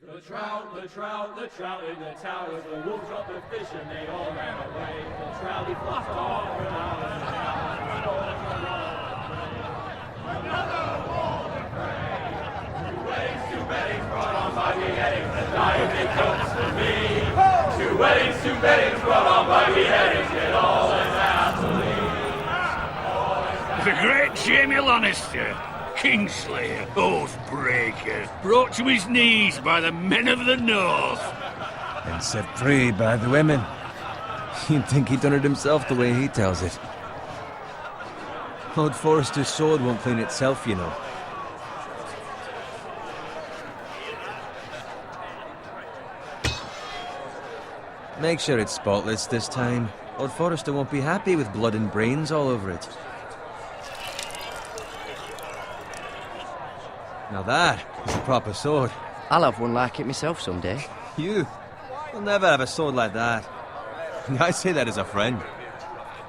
The trout in the towers, the wolves dropped the fish and they all ran away. The trout, he flopped off and out of the another wall to pray. Two weddings brought on by beheadings, the dying they comes to me. Two weddings brought on by beheadings, yet all is happily. The great Jamie Lannister, Kingslayer, Oathbreaker, brought to his knees by the men of the North. And set free by the women. You'd think he'd done it himself the way he tells it. Lord Forrester's sword won't clean itself, you know. Make sure it's spotless this time. Lord Forrester won't be happy with blood and brains all over it. Now that is a proper sword. I'll have one like it myself someday. You? You'll never have a sword like that. I say that as a friend.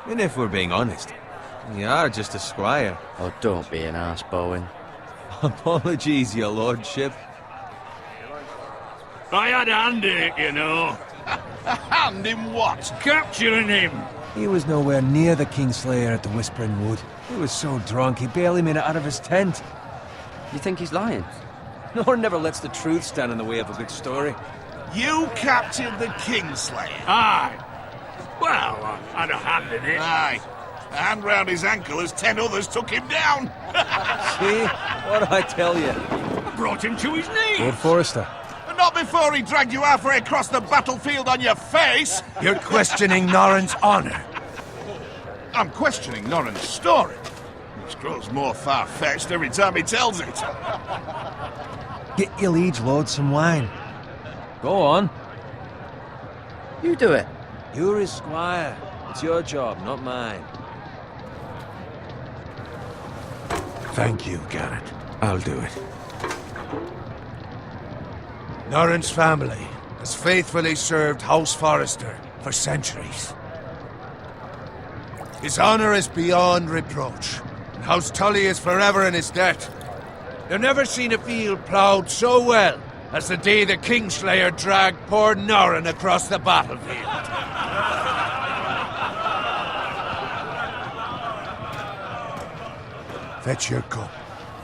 And if we're being honest, you are just a squire. Oh, don't be an arse, Bowen. Apologies, your lordship. I had a hand in it, you know. A hand in what? Capturing him. He was nowhere near the Kingslayer at the Whispering Wood. He was so drunk he barely made it out of his tent. You think he's lying? Nor never lets the truth stand in the way of a good story. You captured the Kingslayer? Aye. Well, I had a hand in it. Aye. A hand round his ankle as 10 others took him down. See? What'd I tell you? I brought him to his knees. Lord Forrester. But not before he dragged you halfway across the battlefield on your face. You're questioning Norrin's honor. I'm questioning Norrin's story, which grows more far-fetched every time he tells it. Get your liege lord some wine. Go on. You do it. You're his squire. It's your job, not mine. Thank you, Garrett. I'll do it. Norrin's family has faithfully served House Forrester for centuries. His honor is beyond reproach, and House Tully is forever in his debt. They've never seen a field ploughed so well as the day the Kingslayer dragged poor Norrin across the battlefield. Fetch your cup.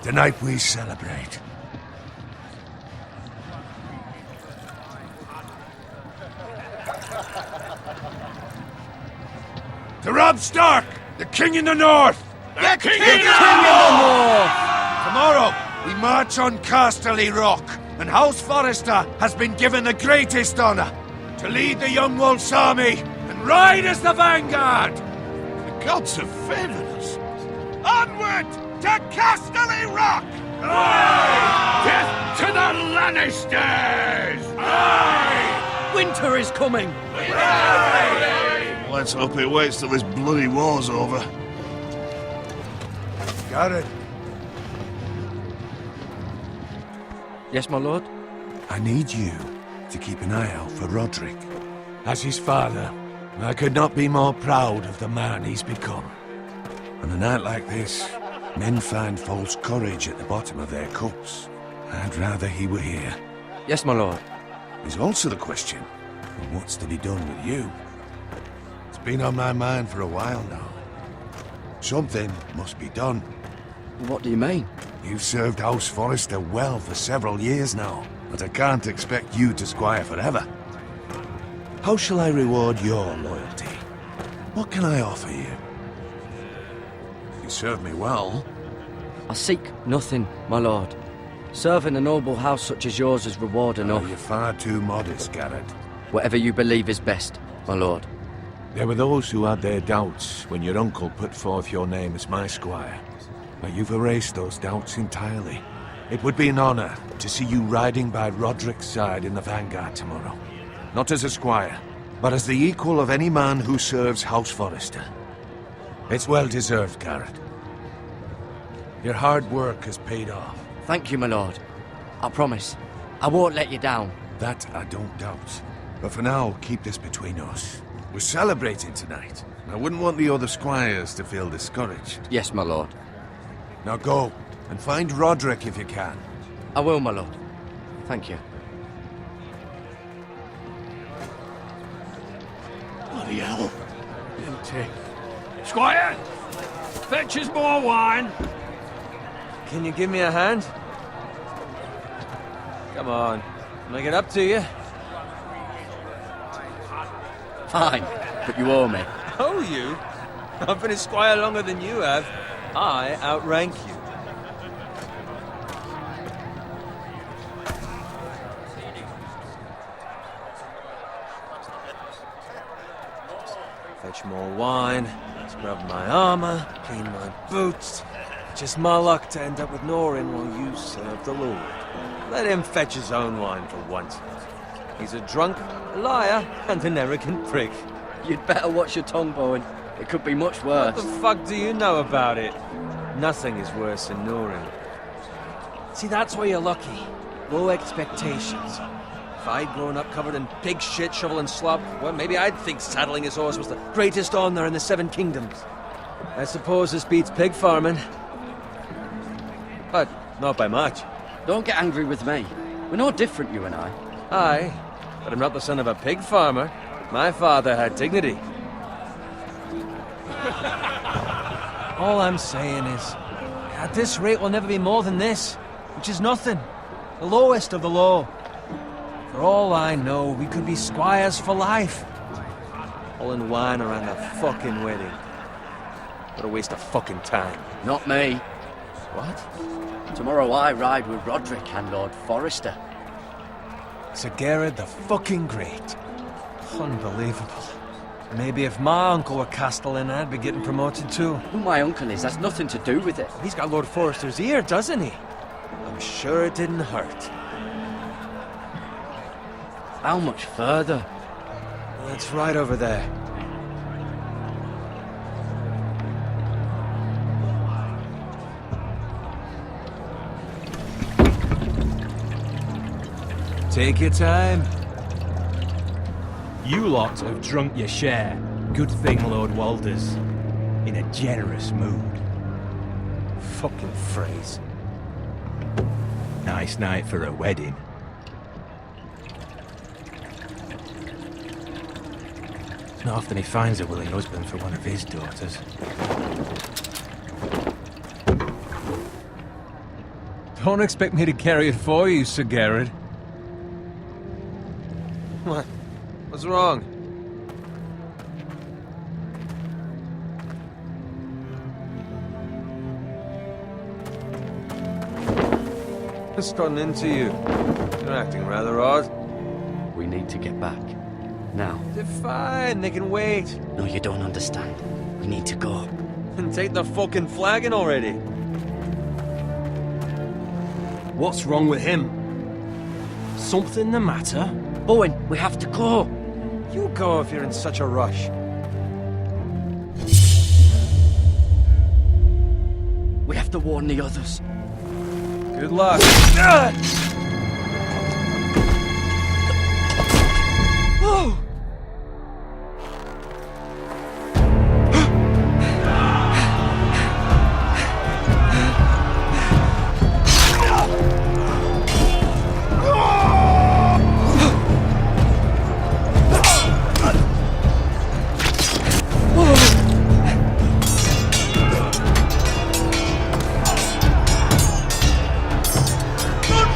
Tonight we celebrate. To Robb Stark, the King in the North! The King in the North! Tomorrow, we march on Casterly Rock, and House Forrester has been given the greatest honor to lead the Young Wolf's army and ride as the vanguard! The gods have favored us. Onward to Casterly Rock! Aye! Death to the Lannisters! Aye! Winter is coming! Aye! Let's hope it waits till this bloody war's over. Got it. Yes, my lord? I need you to keep an eye out for Roderick. As his father, I could not be more proud of the man he's become. On a night like this, men find false courage at the bottom of their cups. I'd rather he were here. Yes, my lord. There's also the question of what's to be done with you. It's been on my mind for a while now. Something must be done. What do you mean? You've served House Forrester well for several years now, but I can't expect you to squire forever. How shall I reward your loyalty? What can I offer you? You serve me well. I seek nothing, my lord. Serving a noble house such as yours is reward enough. You're far too modest, Garrett. Whatever you believe is best, my lord. There were those who had their doubts when your uncle put forth your name as my squire. But you've erased those doubts entirely. It would be an honor to see you riding by Roderick's side in the vanguard tomorrow. Not as a squire, but as the equal of any man who serves House Forrester. It's well deserved, Garrett. Your hard work has paid off. Thank you, my lord. I promise. I won't let you down. That I don't doubt. But for now, keep this between us. We're celebrating tonight. I wouldn't want the other squires to feel discouraged. Yes, my lord. Now go, and find Roderick if you can. I will, my lord. Thank you. Bloody hell. Empty. Squire! Fetch us more wine. Can you give me a hand? Come on. Make it up to you. Fine, but you owe me. Oh, you? I've been a squire longer than you have. I outrank you. Fetch more wine, scrub my armor, clean my boots. Just my luck to end up with Norin while you serve the Lord. Let him fetch his own wine for once. He's a drunk, a liar, and an arrogant prick. You'd better watch your tongue, Bowen. It could be much worse. What the fuck do you know about it? Nothing is worse than Norin. See, that's why you're lucky. Low expectations. If I'd grown up covered in pig shit, shovel and slop, well, maybe I'd think saddling his horse was the greatest honor in the Seven Kingdoms. I suppose this beats pig farming. But not by much. Don't get angry with me. We're no different, you and I. Aye, but I'm not the son of a pig farmer. My father had dignity. All I'm saying is, at this rate we'll never be more than this, which is nothing. The lowest of the low. For all I know, we could be squires for life. All in wine around a fucking wedding. What a waste of fucking time. Not me. What? Tomorrow I ride with Roderick and Lord Forrester. Sir Gerard the fucking Great. Unbelievable. Maybe if my uncle were Castellan, I'd be getting promoted too. Who my uncle is has nothing to do with it. He's got Lord Forrester's ear, doesn't he? I'm sure it didn't hurt. How much further? It's right over there. Take your time. You lot have drunk your share. Good thing Lord Walder's in a generous mood. Fucking phrase. Nice night for a wedding. It's not often he finds a willing husband for one of his daughters. Don't expect me to carry it for you, Sir Gerard. What? What's wrong? What's gotten into you? You're acting rather odd. We need to get back. Now. They're fine, they can wait. No, you don't understand. We need to go. And take the fucking flagon already. What's wrong with him? Something the matter? Bowen, we have to go. You go if you're in such a rush. We have to warn the others. Good luck. Oh! Good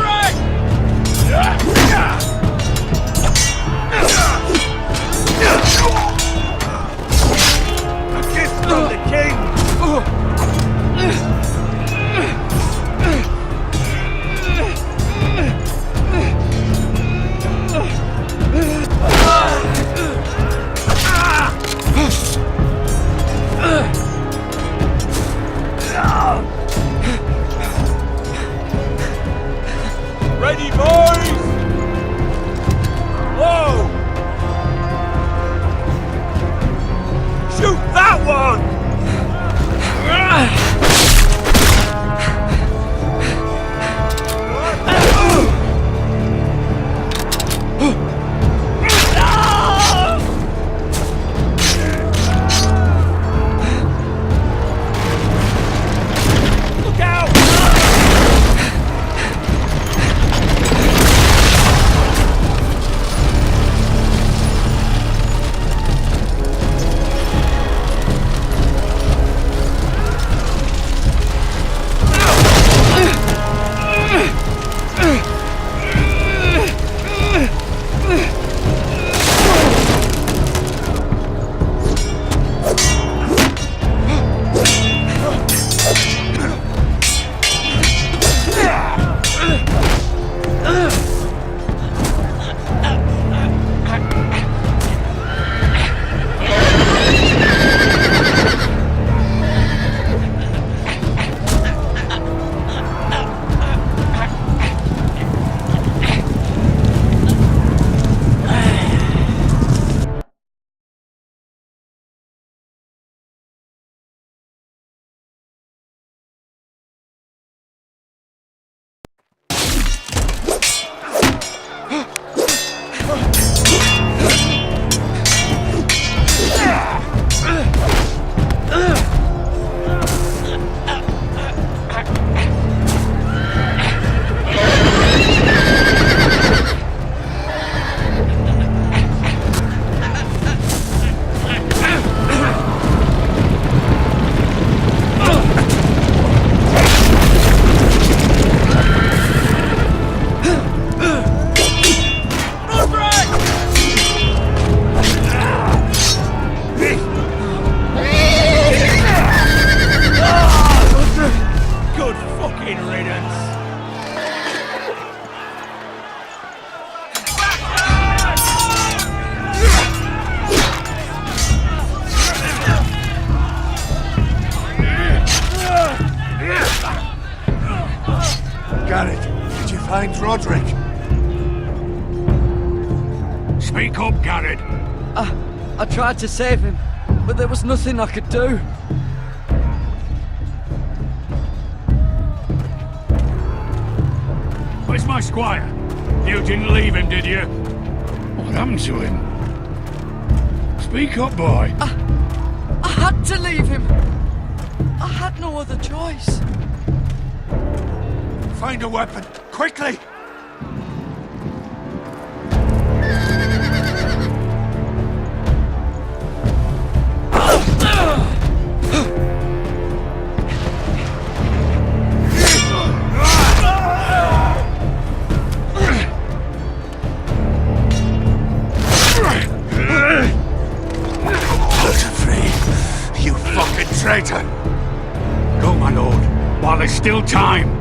riddance. Garrett, did you find Roderick? Speak up, Garrett. I tried to save him, but there was nothing I could do. Where's my squire? You didn't leave him, did you? What happened to him? Speak up, boy. I had to leave him. I had no other choice. Find a weapon, quickly! You fucking traitor! Go, my lord, while there's still time.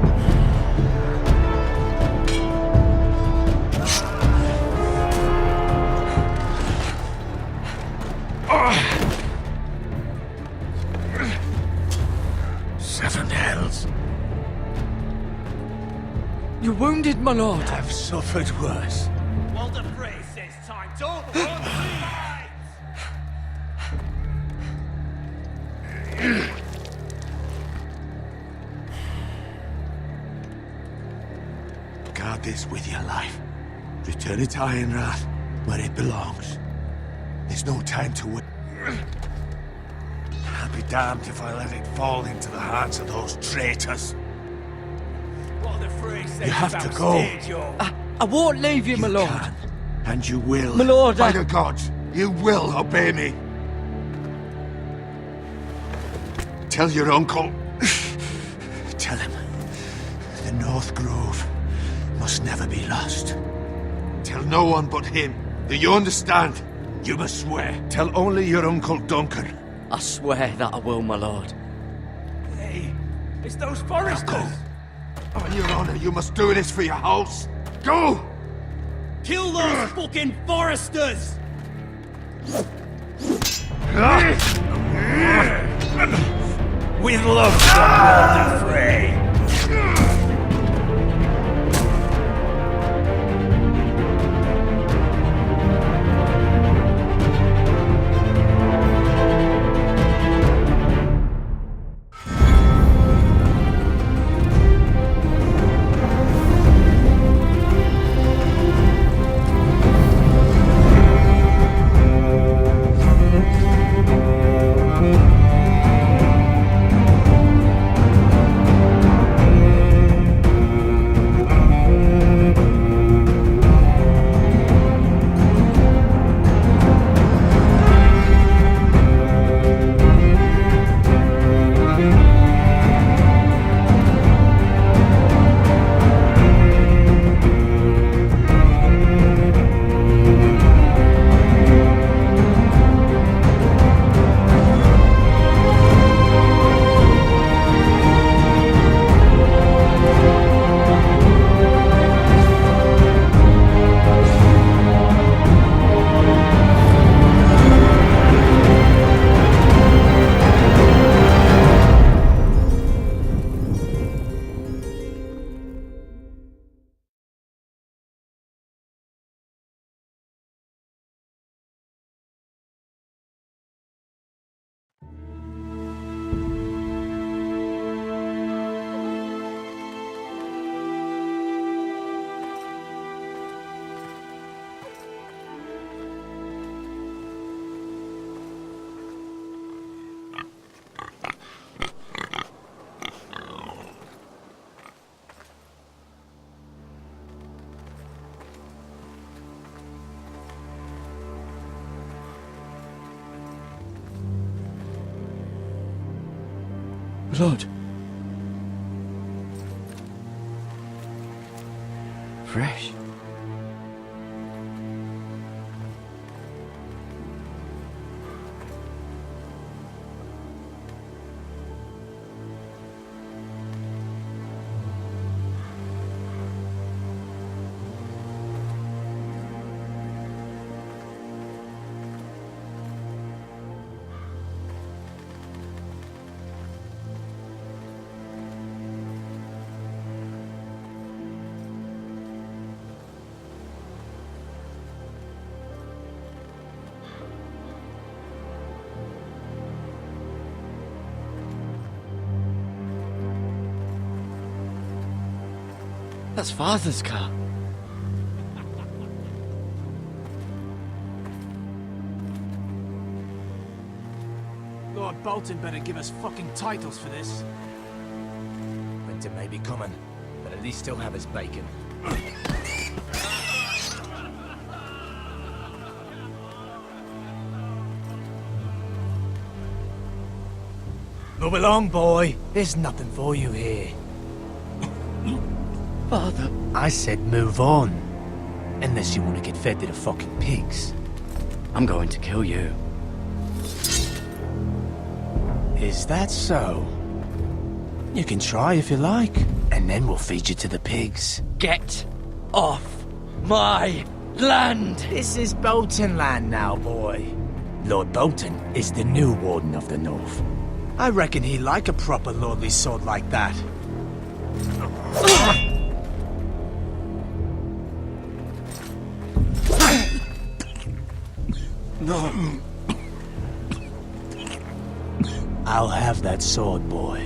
Seven hells. You're wounded, my lord. I've suffered worse. Walter Frey says time. Don't run, Guard this with your life. Return it to Ironrath, where it belongs. There's no time to wait. I'll be damned if I let it fall into the hands of those traitors. Walter Frey says You have to go. I won't leave you, my lord. Can, and you will. My lord, By the gods, you will obey me. Tell your uncle. Tell him. The North Grove must never be lost. Tell no one but him. Do you understand? You must swear. Tell only your Uncle Duncan. I swear that I will, my lord. Hey, it's those foresters. Go. On your honor, you must do this for your house. Go! Kill those fucking foresters! With love from Walter Frey. Blood. Fresh. That's Father's car. Lord Bolton better give us fucking titles for this. Winter may be coming, but at least he'll have his bacon. Move along, boy. There's nothing for you here. Father. I said move on. Unless you want to get fed to the fucking pigs. I'm going to kill you. Is that so? You can try if you like, and then we'll feed you to the pigs. Get off my land! This is Bolton land now, boy. Lord Bolton is the new Warden of the North. I reckon he'd like a proper lordly sword like that. No. I'll have that sword, boy.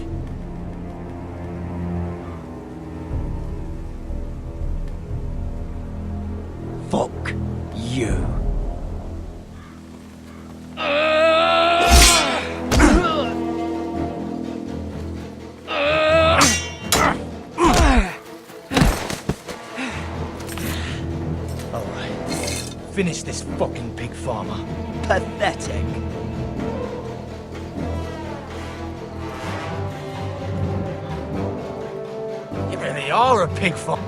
Fuck you. Finish this fucking pig farmer. Pathetic. You really are a pig farmer.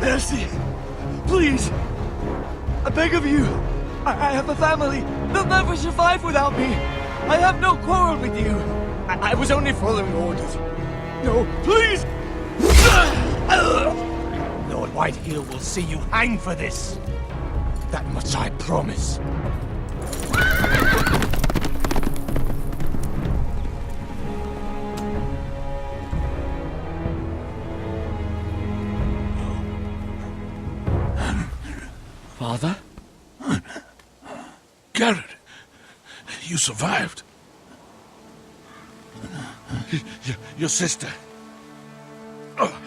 Mercy! Please! I beg of you! I have a family! They'll never survive without me! I have no quarrel with you! I was only following orders. No, please! Lord Whiteheel will see you hang for this! That much I promise. Father? Garrett, you survived. Your sister. Oh,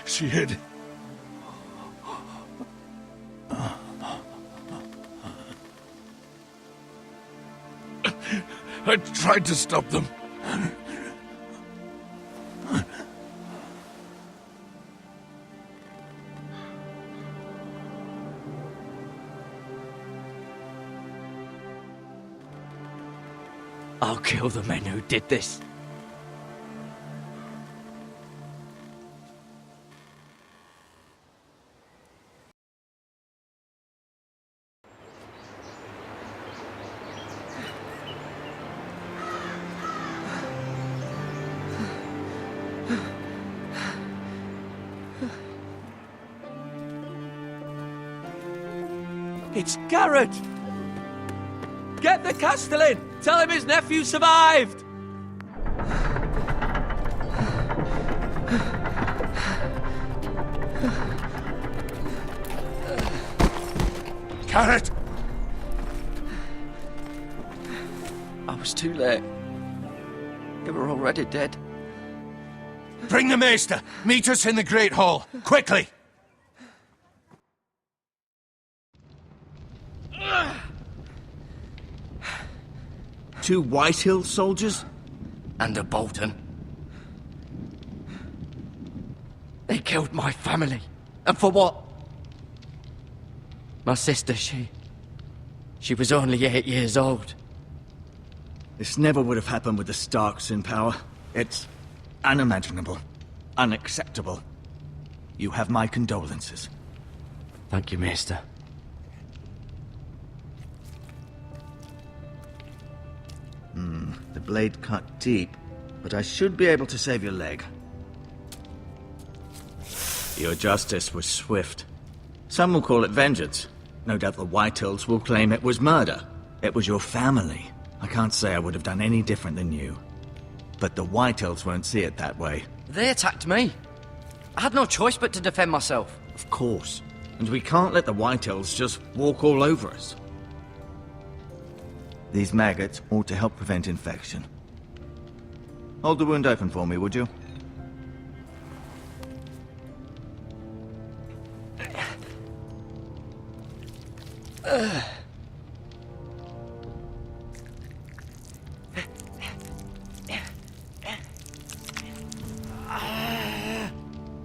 she hid. I tried to stop them. I'll kill the men who did this. It's Garrett! Get the Castellan! Tell him his nephew survived! Garrett! I was too late. They were already dead. Bring the maester! Meet us in the Great Hall! Quickly! Two Whitehill soldiers? And a Bolton. They killed my family. And for what? My sister, she was only 8 years old. This never would have happened with the Starks in power. It's unimaginable. unacceptable. You have my condolences. Thank you, Maester. The blade cut deep, but I should be able to save your leg. Your justice was swift. Some will call it vengeance. No doubt the Whitehills will claim it was murder. It was your family. I can't say I would have done any different than you. But the Whitehills won't see it that way. They attacked me. I had no choice but to defend myself. Of course. And we can't let the Whitehills just walk all over us. These maggots ought to help prevent infection. Hold the wound open for me, would you?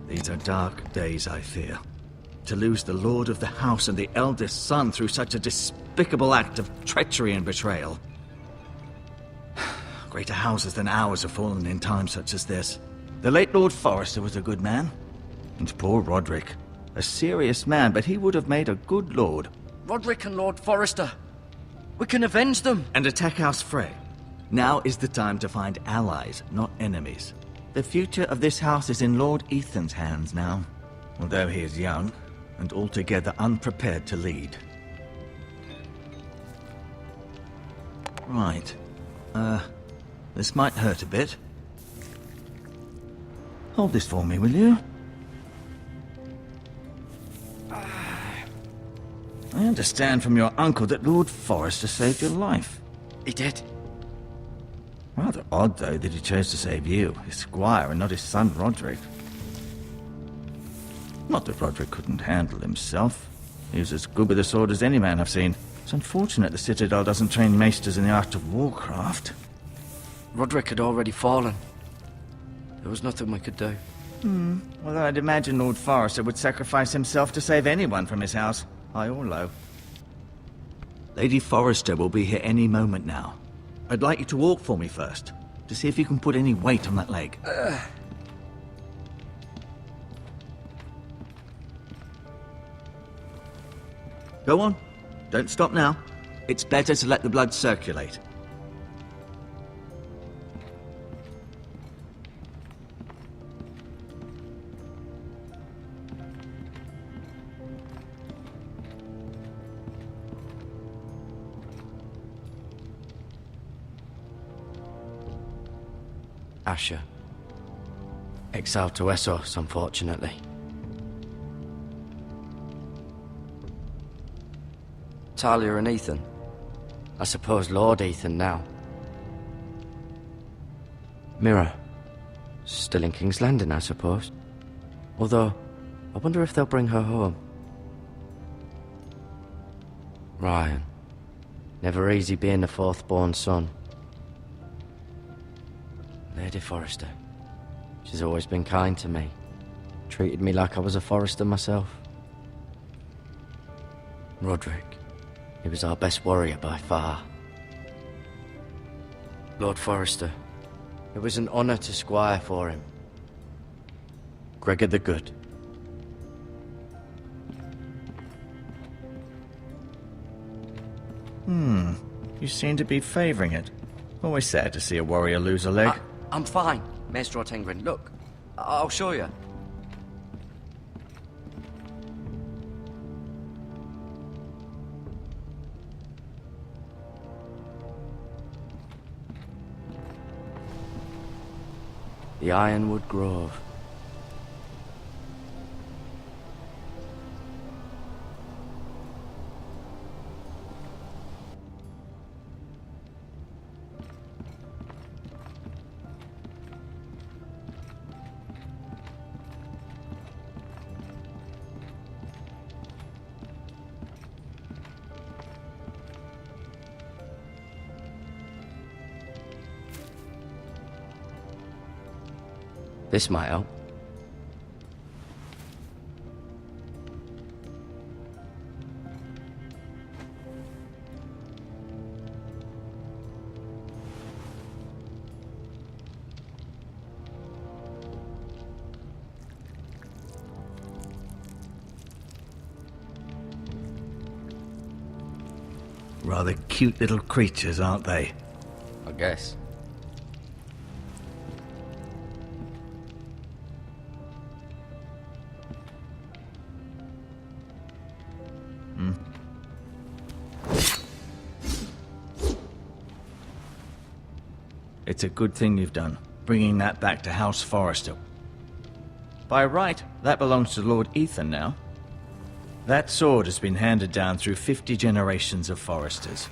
These are dark days, I fear. To lose the lord of the house and the eldest son through such a despicable act of treachery and betrayal. Greater houses than ours have fallen in times such as this. The late Lord Forrester was a good man. And poor Roderick. A serious man, but he would have made a good lord. Roderick and Lord Forrester. We can avenge them. And attack House Frey. Now is the time to find allies, not enemies. The future of this house is in Lord Ethan's hands now. Although he is young, and altogether unprepared to lead. Right. This might hurt a bit. Hold this for me, will you? I understand from your uncle that Lord Forrester saved your life. He did. Rather odd, though, that he chose to save you, his squire, and not his son Roderick. Not that Roderick couldn't handle himself. He was as good with a sword as any man I've seen. It's unfortunate the Citadel doesn't train maesters in the art of warcraft. Roderick had already fallen. There was nothing we could do. Although I'd imagine Lord Forrester would sacrifice himself to save anyone from his house, high or low. Lady Forrester will be here any moment now. I'd like you to walk for me first, to see if you can put any weight on that leg. Go on. Don't stop now. It's better to let the blood circulate. Asher. Exiled to Essos, unfortunately. Talia and Ethan. I suppose Lord Ethan now. Mira. Still in King's Landing, I suppose. Although, I wonder if they'll bring her home. Ryan. Never easy being the fourth-born son. Lady Forrester. She's always been kind to me. Treated me like I was a Forrester myself. Roderick. He was our best warrior by far. Lord Forrester. It was an honor to squire for him. Gregor the Good. You seem to be favoring it. Always sad to see a warrior lose a leg. I'm fine, Maester Ortengrin. Look, I'll show you. The Ironwood Grove. This might help. Rather cute little creatures, aren't they? I guess. It's a good thing you've done, bringing that back to House Forrester. By right, that belongs to Lord Ethan now. That sword has been handed down through 50 generations of Forresters.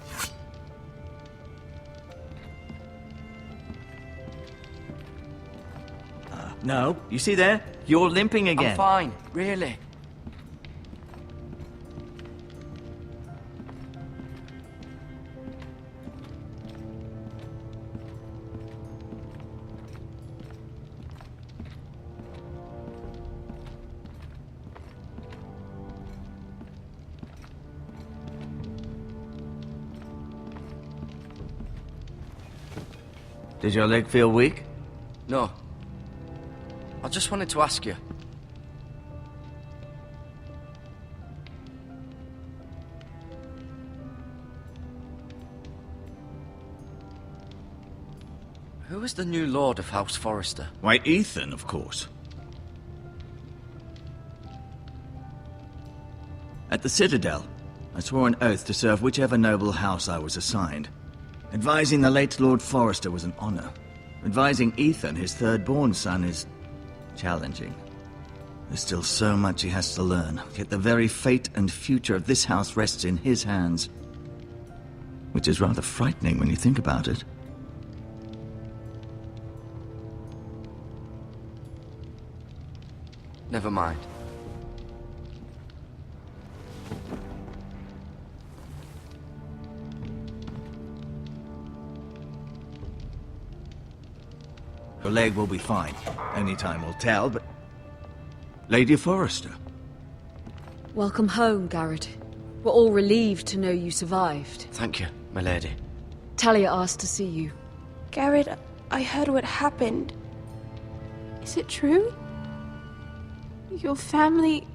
No, you see there? You're limping again. I'm fine, really. Did your leg feel weak? No. I just wanted to ask you. Who is the new Lord of House Forrester? Why, Ethan, of course. At the Citadel, I swore an oath to serve whichever noble house I was assigned. Advising the late Lord Forrester was an honor. Advising Ethan, his third-born son, is challenging. There's still so much he has to learn, yet the very fate and future of this house rests in his hands. Which is rather frightening when you think about it. Never mind. Your leg will be fine. Only time will tell, but... Lady Forrester. Welcome home, Garrett. We're all relieved to know you survived. Thank you, my lady. Talia asked to see you. Garrett, I heard what happened. Is it true? Your family...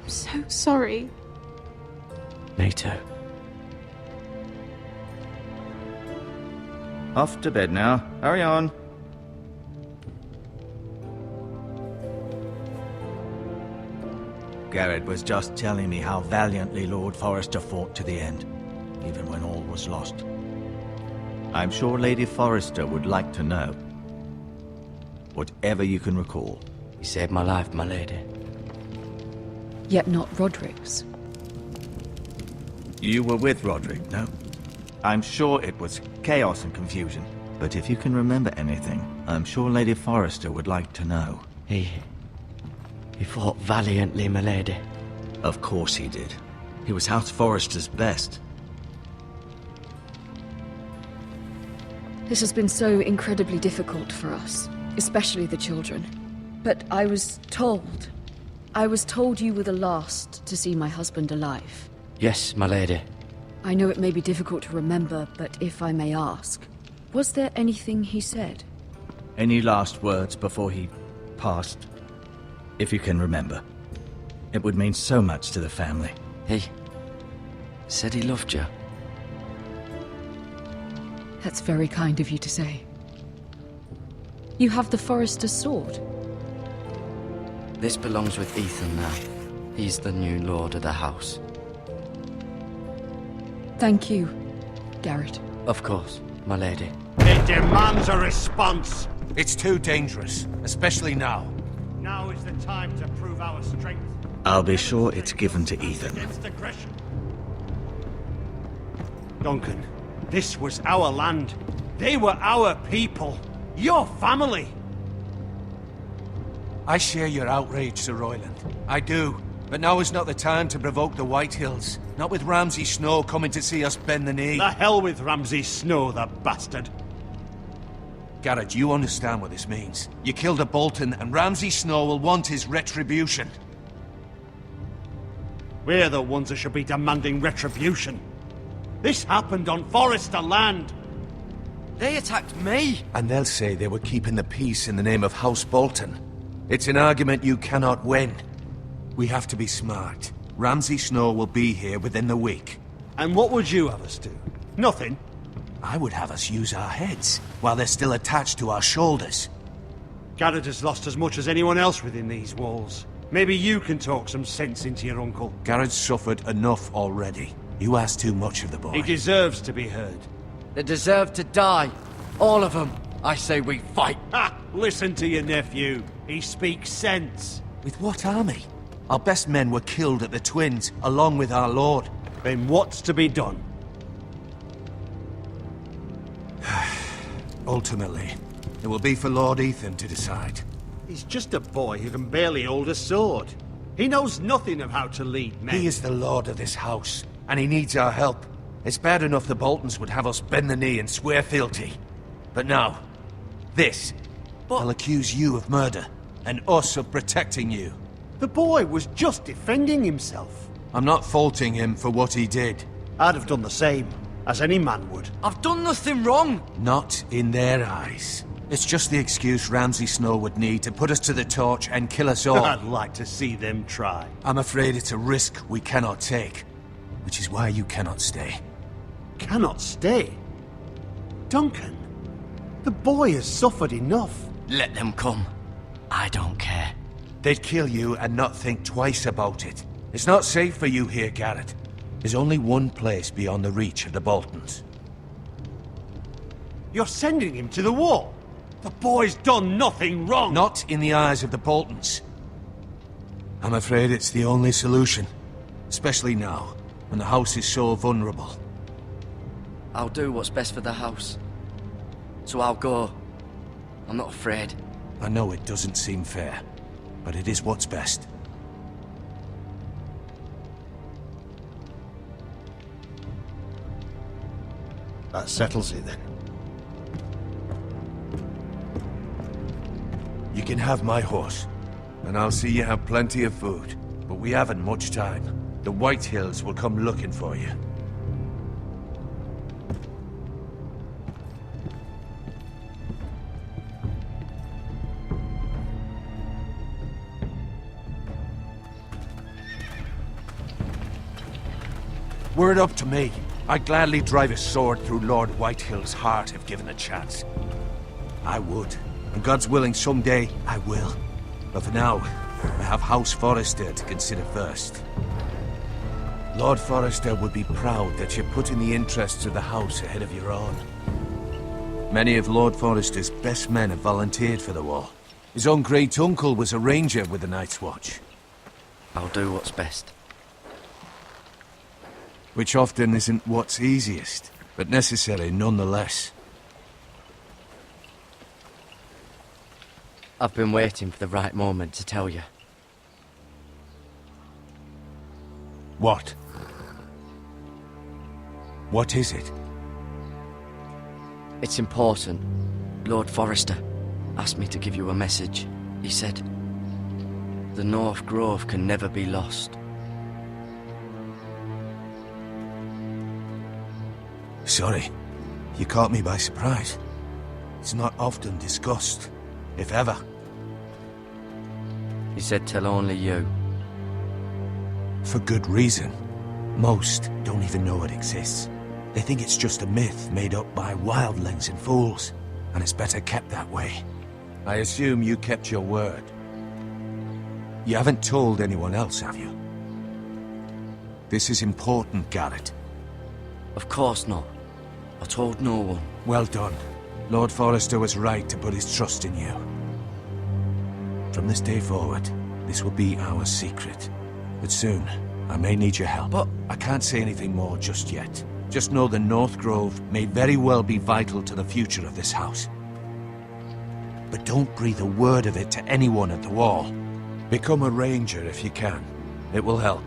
I'm so sorry. Me too. Off to bed now. Hurry on. Garrett was just telling me how valiantly Lord Forrester fought to the end, even when all was lost. I'm sure Lady Forrester would like to know. Whatever you can recall. You saved my life, my lady. Yet not Roderick's. You were with Roderick, no? I'm sure it was chaos and confusion. But if you can remember anything, I'm sure Lady Forrester would like to know. He fought valiantly, my lady. Of course he did. He was House Forrester's best. This has been so incredibly difficult for us, especially the children. But I was told you were the last to see my husband alive. Yes, my lady. I know it may be difficult to remember, but if I may ask, was there anything he said? Any last words before he passed? If you can remember. It would mean so much to the family. He said he loved you. That's very kind of you to say. You have the Forrester's sword. This belongs with Ethan now. He's the new lord of the house. Thank you, Garrett. Of course, my lady. It demands a response. It's too dangerous, especially now. Now is the time to prove our strength. I'll be sure it's given to Ethan. Against aggression. Duncan, this was our land. They were our people. Your family. I share your outrage, Sir Royland. I do. But now is not the time to provoke the White Hills. Not with Ramsay Snow coming to see us bend the knee. The hell with Ramsay Snow, the bastard. Garrett, you understand what this means. You killed a Bolton, and Ramsay Snow will want his retribution. We're the ones that should be demanding retribution. This happened on Forrester land. They attacked me! And they'll say they were keeping the peace in the name of House Bolton. It's an argument you cannot win. We have to be smart. Ramsay Snow will be here within the week. And what would you have us do? Nothing? I would have us use our heads, while they're still attached to our shoulders. Garrett has lost as much as anyone else within these walls. Maybe you can talk some sense into your uncle. Garrett's suffered enough already. You ask too much of the boy. He deserves to be heard. They deserve to die. All of them. I say we fight. Ha! Listen to your nephew. He speaks sense. With what army? Our best men were killed at the Twins, along with our lord. Then what's to be done? Ultimately, it will be for Lord Ethan to decide. He's just a boy who can barely hold a sword. He knows nothing of how to lead men. He is the lord of this house, and he needs our help. It's bad enough the Boltons would have us bend the knee and swear fealty. But now, this. They'll accuse you of murder, and us of protecting you. The boy was just defending himself. I'm not faulting him for what he did. I'd have done the same, as any man would. I've done nothing wrong. Not in their eyes. It's just the excuse Ramsay Snow would need to put us to the torch and kill us all. I'd like to see them try. I'm afraid it's a risk we cannot take, which is why you cannot stay. Cannot stay? Duncan, the boy has suffered enough. Let them come. I don't care. They'd kill you and not think twice about it. It's not safe for you here, Garrett. There's only one place beyond the reach of the Boltons. You're sending him to the wall? The boy's done nothing wrong! Not in the eyes of the Boltons. I'm afraid it's the only solution. Especially now, when the house is so vulnerable. I'll do what's best for the house. So I'll go. I'm not afraid. I know it doesn't seem fair, but it is what's best. That settles it then. You can have my horse, and I'll see you have plenty of food. But we haven't much time. The White Hills will come looking for you. Were it up to me, I'd gladly drive a sword through Lord Whitehill's heart if given a chance. I would. And God's willing, someday I will. But for now, I have House Forrester to consider first. Lord Forrester would be proud that you're putting the interests of the house ahead of your own. Many of Lord Forrester's best men have volunteered for the war. His own great-uncle was a ranger with the Night's Watch. I'll do what's best. Which often isn't what's easiest, but necessary nonetheless. I've been waiting for the right moment to tell you. What? What is it? It's important. Lord Forrester asked me to give you a message. He said, the North Grove can never be lost. Sorry, you caught me by surprise. It's not often discussed, if ever. He said tell only you. For good reason. Most don't even know it exists. They think it's just a myth made up by wildlings and fools, and it's better kept that way. I assume you kept your word. You haven't told anyone else, have you? This is important, Garrett. Of course not. I told no one. Well done. Lord Forrester was right to put his trust in you. From this day forward, this will be our secret. But soon, I may need your help. But I can't say anything more just yet. Just know the North Grove may very well be vital to the future of this house. But don't breathe a word of it to anyone at the wall. Become a ranger if you can. It will help.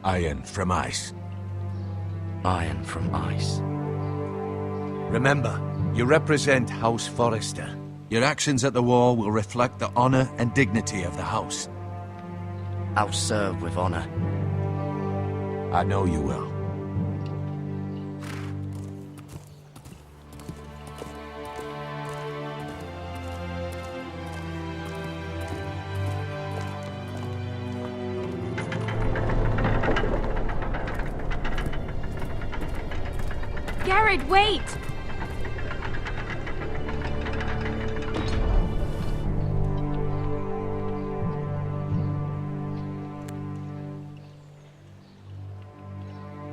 Iron from ice. Iron from ice. Remember, you represent House Forrester. Your actions at the war will reflect the honor and dignity of the house. I'll serve with honor. I know you will. Garrett, wait!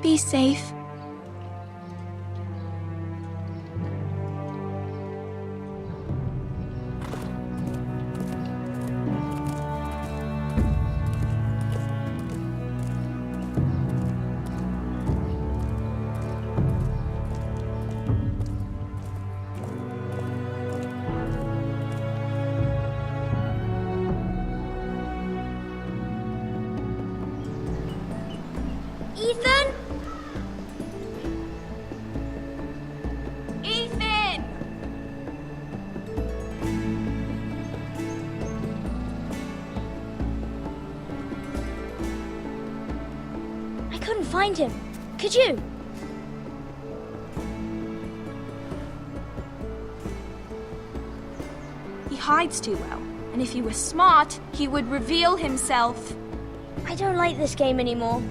Be safe. Ethan? Ethan! I couldn't find him. Could you? He hides too well, and if he were smart, he would reveal himself. I don't like this game anymore.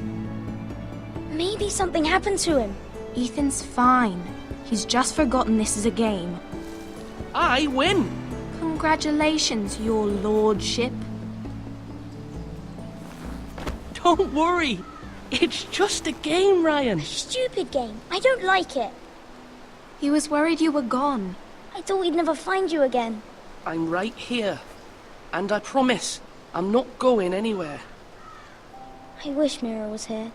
Maybe something happened to him. Ethan's fine. He's just forgotten this is a game. I win! Congratulations, your lordship. Don't worry. It's just a game, Ryan. Stupid game. I don't like it. He was worried you were gone. I thought we'd never find you again. I'm right here. And I promise, I'm not going anywhere. I wish Mira was here.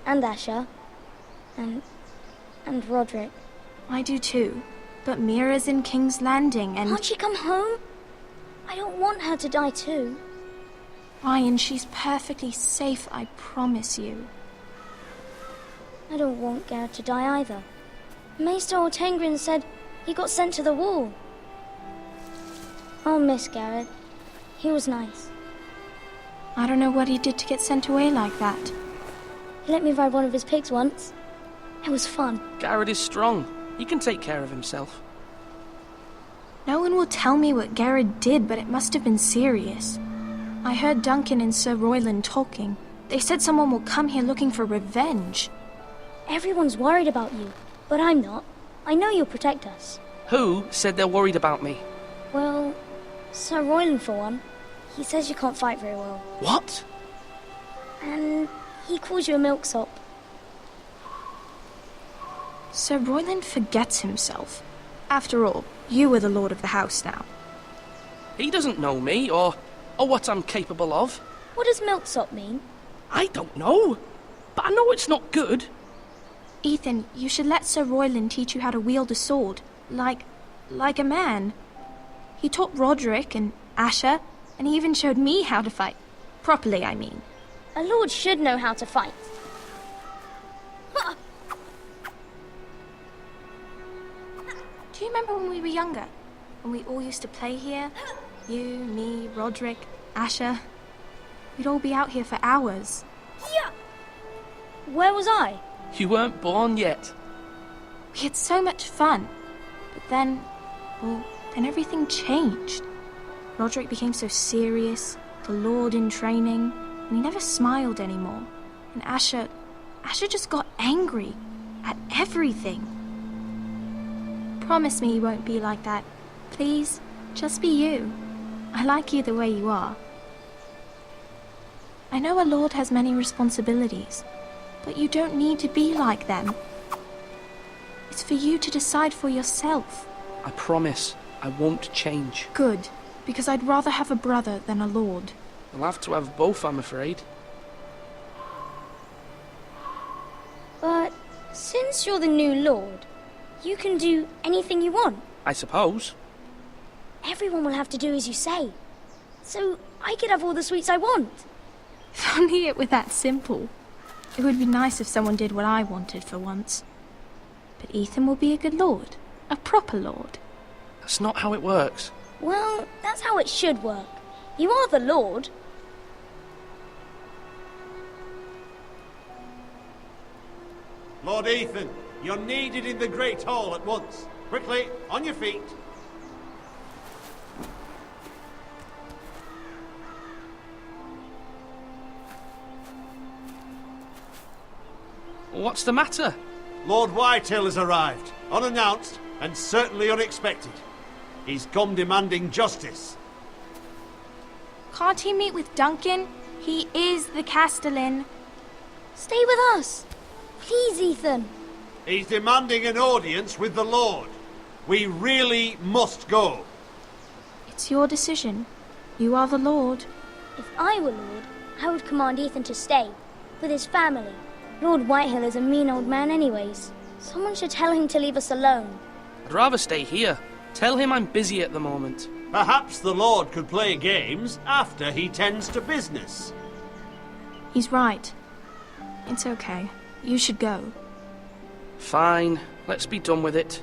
And Asher. And Roderick. I do too. But Mira's in King's Landing and... Can't she come home? I don't want her to die too. Ryan, she's perfectly safe, I promise you. I don't want Garrett to die either. Maester Ortengrin said he got sent to the wall. I'll miss Garrett. He was nice. I don't know what he did to get sent away like that. He let me ride one of his pigs once. It was fun. Garrett is strong. He can take care of himself. No one will tell me what Garrett did, but it must have been serious. I heard Duncan and Sir Royland talking. They said someone will come here looking for revenge. Everyone's worried about you, but I'm not. I know you'll protect us. Who said they're worried about me? Well, Sir Royland for one. He says you can't fight very well. What? And he calls you a milksop. Sir Royland forgets himself. After all, you are the lord of the house now. He doesn't know me, or what I'm capable of. What does milksop mean? I don't know, but I know it's not good. Ethan, you should let Sir Royland teach you how to wield a sword, like a man. He taught Roderick and Asher, and he even showed me how to fight. Properly, I mean. A lord should know how to fight. Do you remember when we were younger? When we all used to play here? You, me, Roderick, Asher. We'd all be out here for hours. Yeah. Where was I? You weren't born yet. We had so much fun. But then everything changed. Roderick became so serious, the lord in training, and he never smiled anymore. And Asher just got angry at everything. Promise me you won't be like that. Please, just be you. I like you the way you are. I know a lord has many responsibilities, but you don't need to be like them. It's for you to decide for yourself. I promise I won't change. Good, because I'd rather have a brother than a lord. I'll have to have both, I'm afraid. But since you're the new lord, you can do anything you want. I suppose. Everyone will have to do as you say. So I could have all the sweets I want. If only it were that simple. It would be nice if someone did what I wanted for once. But Ethan will be a good lord. A proper lord. That's not how it works. Well, that's how it should work. You are the lord. Lord Ethan, you're needed in the Great Hall at once. Quickly, on your feet. What's the matter? Lord Whitehill has arrived, unannounced and certainly unexpected. He's come demanding justice. Can't he meet with Duncan? He is the Castellan. Stay with us. Please, Ethan. He's demanding an audience with the Lord. We really must go. It's your decision. You are the Lord. If I were Lord, I would command Ethan to stay, with his family. Lord Whitehill is a mean old man anyways. Someone should tell him to leave us alone. I'd rather stay here. Tell him I'm busy at the moment. Perhaps the Lord could play games after he tends to business. He's right. It's okay. You should go. Fine. Let's be done with it.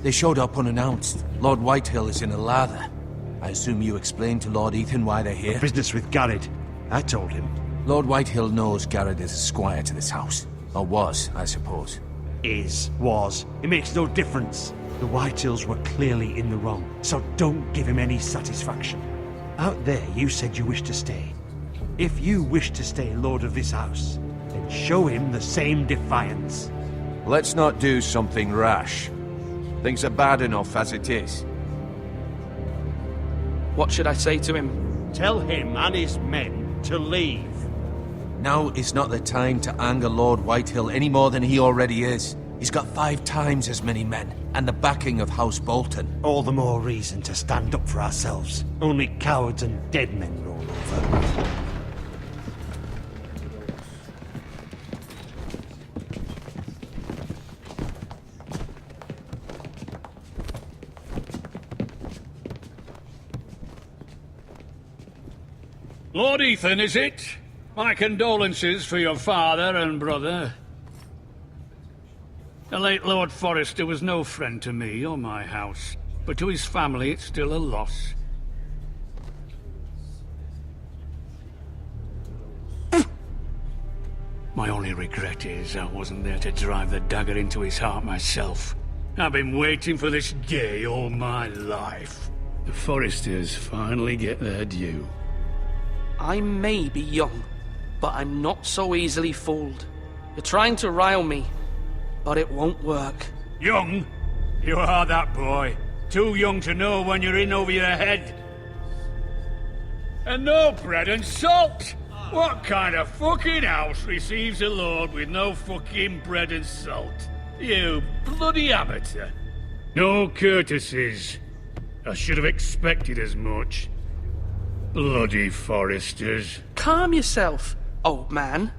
They showed up unannounced. Lord Whitehill is in a lather. I assume you explained to Lord Ethan why they're here? Business with Garrett. I told him. Lord Whitehill knows Garrett is a squire to this house. Or was, I suppose. Was. It makes no difference. The Whitehills were clearly in the wrong, so don't give him any satisfaction. Out there, you said you wished to stay. If you wish to stay Lord of this house, then show him the same defiance. Let's not do something rash. Things are bad enough as it is. What should I say to him? Tell him and his men to leave. Now is not the time to anger Lord Whitehill any more than he already is. He's got 5 times as many men, and the backing of House Bolton. All the more reason to stand up for ourselves. Only cowards and dead men roll over. Lord Ethan, is it? My condolences for your father and brother. The late Lord Forrester was no friend to me or my house, but to his family it's still a loss. My only regret is I wasn't there to drive the dagger into his heart myself. I've been waiting for this day all my life. The Forresters finally get their due. I may be young, but I'm not so easily fooled. You're trying to rile me, but it won't work. Young? You are that boy. Too young to know when you're in over your head. And no bread and salt! What kind of fucking house receives a lord with no fucking bread and salt? You bloody amateur. No courtesies. I should have expected as much. Bloody Forresters. Calm yourself, old man.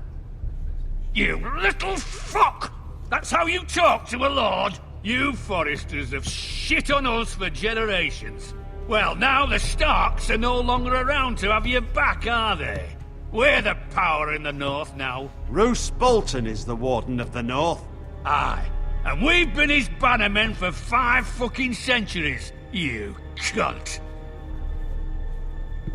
You little fuck! That's how you talk to a lord? You Forresters have shit on us for generations. Well, now the Starks are no longer around to have your back, are they? We're the power in the north now. Roose Bolton is the Warden of the North. Aye, and we've been his bannermen for 5 fucking centuries, you cunt.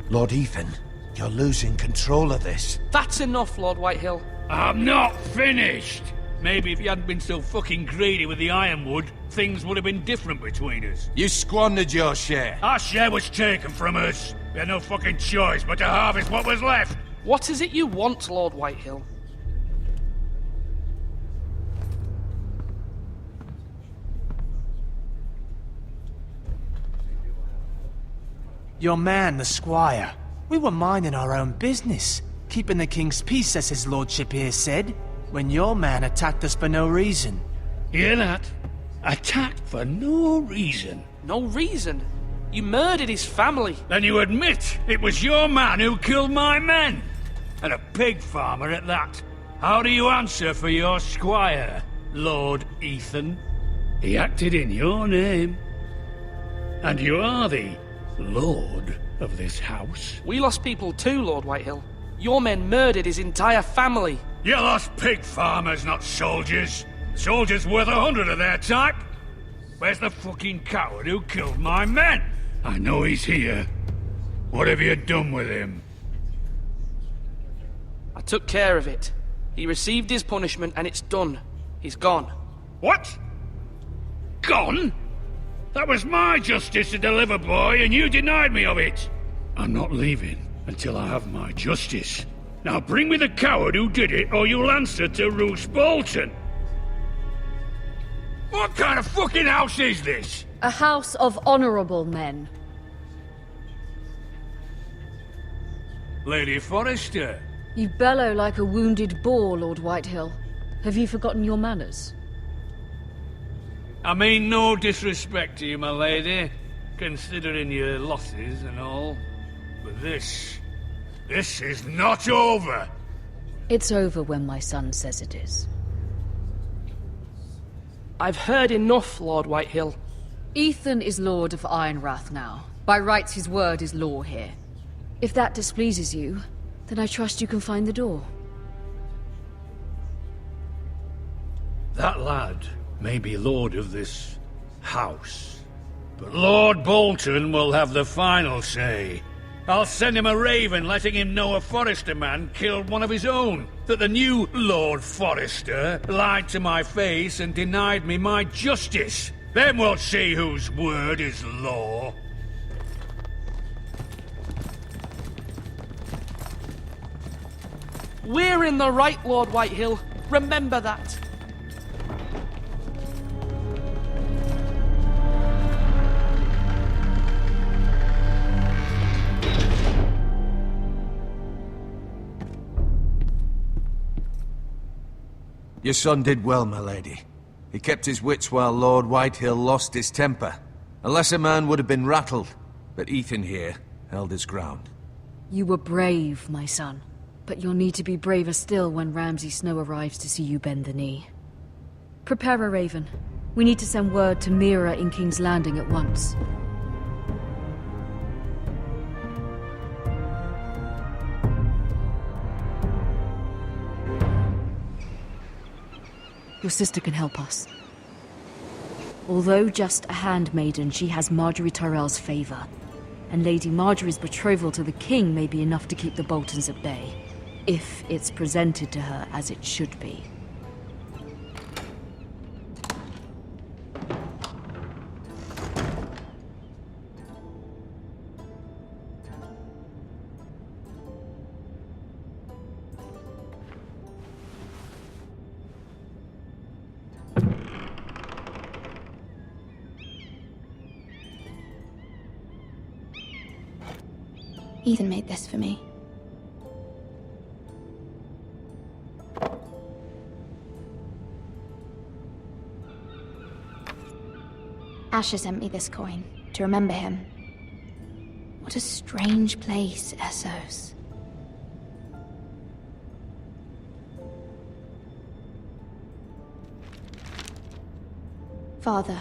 Lord Ethan, you're losing control of this. That's enough, Lord Whitehill. I'm not finished. Maybe if you hadn't been so fucking greedy with the ironwood, things would have been different between us. You squandered your share. Our share was taken from us. We had no fucking choice but to harvest what was left. What is it you want, Lord Whitehill? Your man, the squire. We were minding our own business, keeping the king's peace, as his lordship here said, when your man attacked us for no reason. Hear that? Attacked for no reason. No reason? You murdered his family. Then you admit it was your man who killed my men. And a pig farmer at that. How do you answer for your squire, Lord Ethan? He acted in your name. And you are the lord of this house? We lost people too, Lord Whitehill. Your men murdered his entire family. You lost pig farmers, not soldiers. Soldiers worth 100 of their type. Where's the fucking coward who killed my men? I know he's here. What have you done with him? I took care of it. He received his punishment and it's done. He's gone. What? Gone? That was my justice to deliver, boy, and you denied me of it. I'm not leaving until I have my justice. Now bring me the coward who did it, or you'll answer to Roose Bolton. What kind of fucking house is this? A house of honorable men. Lady Forrester. You bellow like a wounded boar, Lord Whitehill. Have you forgotten your manners? I mean no disrespect to you, my lady, considering your losses and all. But this is not over. It's over when my son says it is. I've heard enough, Lord Whitehill. Ethan is Lord of Ironrath now. By rights, his word is law here. If that displeases you, then I trust you can find the door. That lad may be lord of this house, but Lord Bolton will have the final say. I'll send him a raven letting him know a Forrester man killed one of his own, that the new Lord Forrester lied to my face and denied me my justice. Then we'll see whose word is law. We're in the right, Lord Whitehill. Remember that. Your son did well, my lady. He kept his wits while Lord Whitehill lost his temper. A lesser man would have been rattled, but Ethan here held his ground. You were brave, my son. But you'll need to be braver still when Ramsay Snow arrives to see you bend the knee. Prepare a raven. We need to send word to Mira in King's Landing at once. Your sister can help us. Although just a handmaiden, she has Marjorie Tyrell's favor. And Lady Marjorie's betrothal to the king may be enough to keep the Boltons at bay. If it's presented to her as it should be. Ethan made this for me. Asher sent me this coin to remember him. What a strange place, Essos. Father,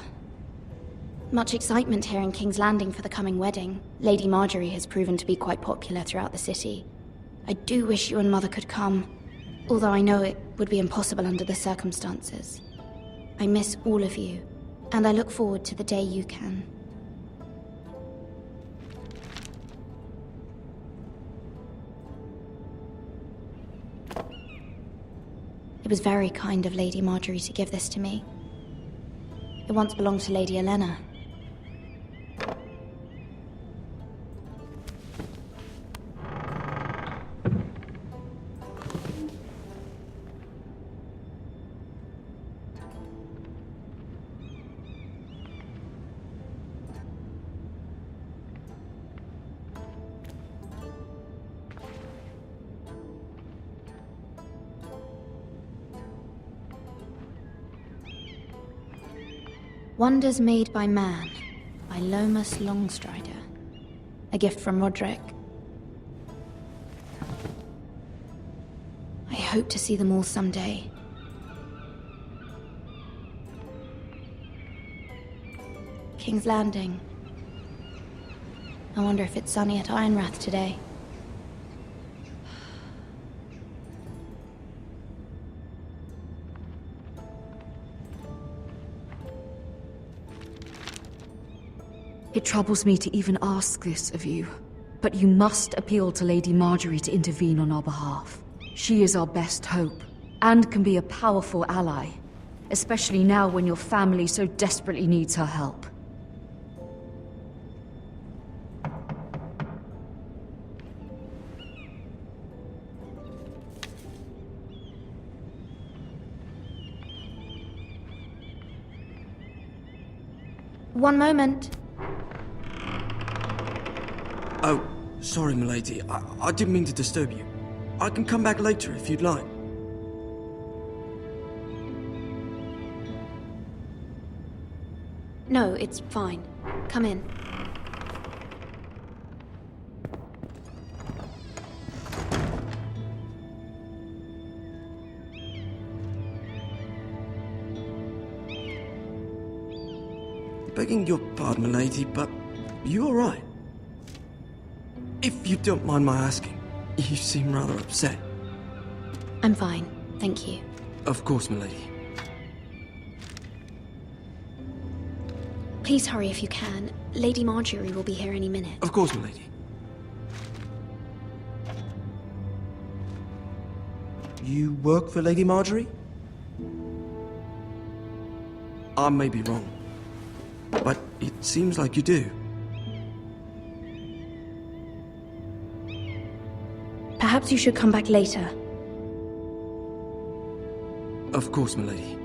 much excitement here in King's Landing for the coming wedding. Lady Marjorie has proven to be quite popular throughout the city. I do wish you and Mother could come, although I know it would be impossible under the circumstances. I miss all of you, and I look forward to the day you can. It was very kind of Lady Marjorie to give this to me. It once belonged to Lady Elena. Wonders Made by Man, by Lomas Longstrider. A gift from Roderick. I hope to see them all someday. King's Landing, I wonder if it's sunny at Ironrath today. It troubles me to even ask this of you, but you must appeal to Lady Marjorie to intervene on our behalf. She is our best hope, and can be a powerful ally, especially now when your family so desperately needs her help. One moment. Oh, sorry, milady. I didn't mean to disturb you. I can come back later if you'd like. No, it's fine. Come in. Begging your pardon, milady, but you all right? If you don't mind my asking, you seem rather upset. I'm fine, thank you. Of course, milady. Please hurry if you can. Lady Marjorie will be here any minute. Of course, milady. You work for Lady Marjorie? I may be wrong, but it seems like you do. Perhaps you should come back later. Of course, milady.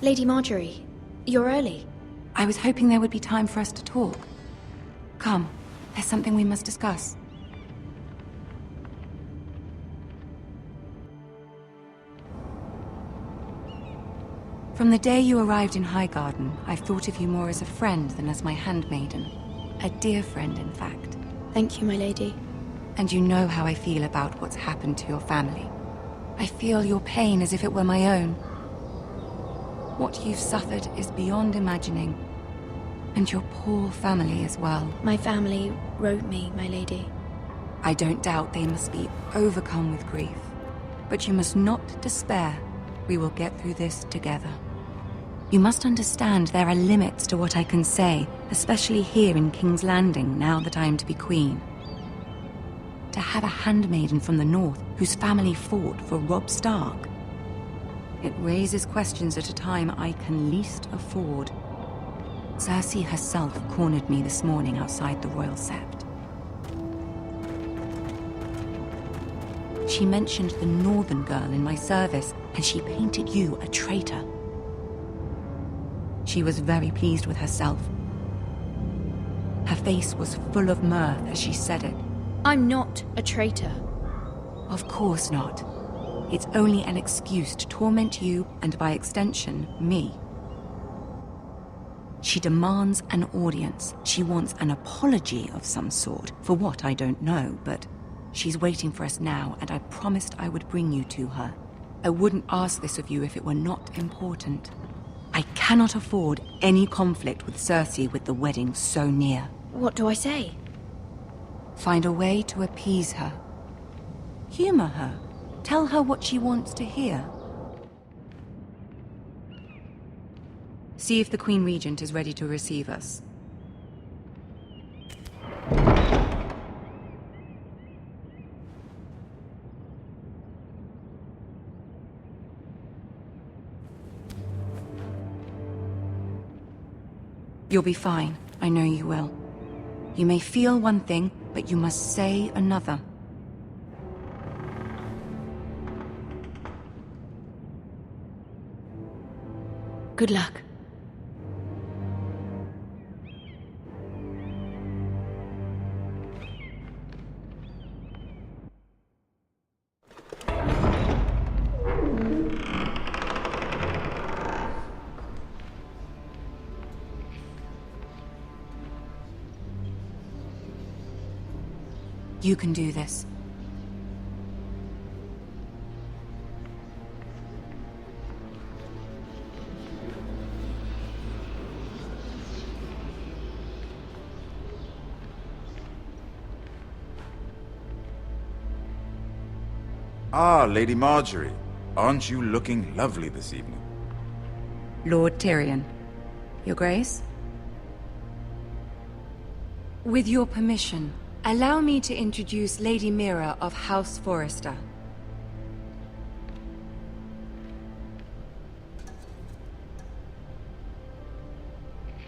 Lady Marjorie, you're early. I was hoping there would be time for us to talk. Come, there's something we must discuss. From the day you arrived in Highgarden, I've thought of you more as a friend than as my handmaiden. A dear friend, in fact. Thank you, my lady. And you know how I feel about what's happened to your family. I feel your pain as if it were my own. What you've suffered is beyond imagining. And your poor family as well. My family wrote me, my lady. I don't doubt they must be overcome with grief. But you must not despair. We will get through this together. You must understand there are limits to what I can say, especially here in King's Landing, now that I am to be queen. To have a handmaiden from the north whose family fought for Robb Stark. It raises questions at a time I can least afford. Cersei herself cornered me this morning outside the Royal Sept. She mentioned the northern girl in my service, and she painted you a traitor. She was very pleased with herself. Her face was full of mirth as she said it. I'm not a traitor. Of course not. It's only an excuse to torment you, and by extension, me. She demands an audience. She wants an apology of some sort, for what I don't know, but she's waiting for us now, and I promised I would bring you to her. I wouldn't ask this of you if it were not important. I cannot afford any conflict with Cersei with the wedding so near. What do I say? Find a way to appease her. Humor her. Tell her what she wants to hear. See if the Queen Regent is ready to receive us. You'll be fine. I know you will. You may feel one thing, but you must say another. Good luck. You can do this. Ah, Lady Marjorie. Aren't you looking lovely this evening? Lord Tyrion. Your Grace? With your permission, allow me to introduce Lady Mira of House Forrester.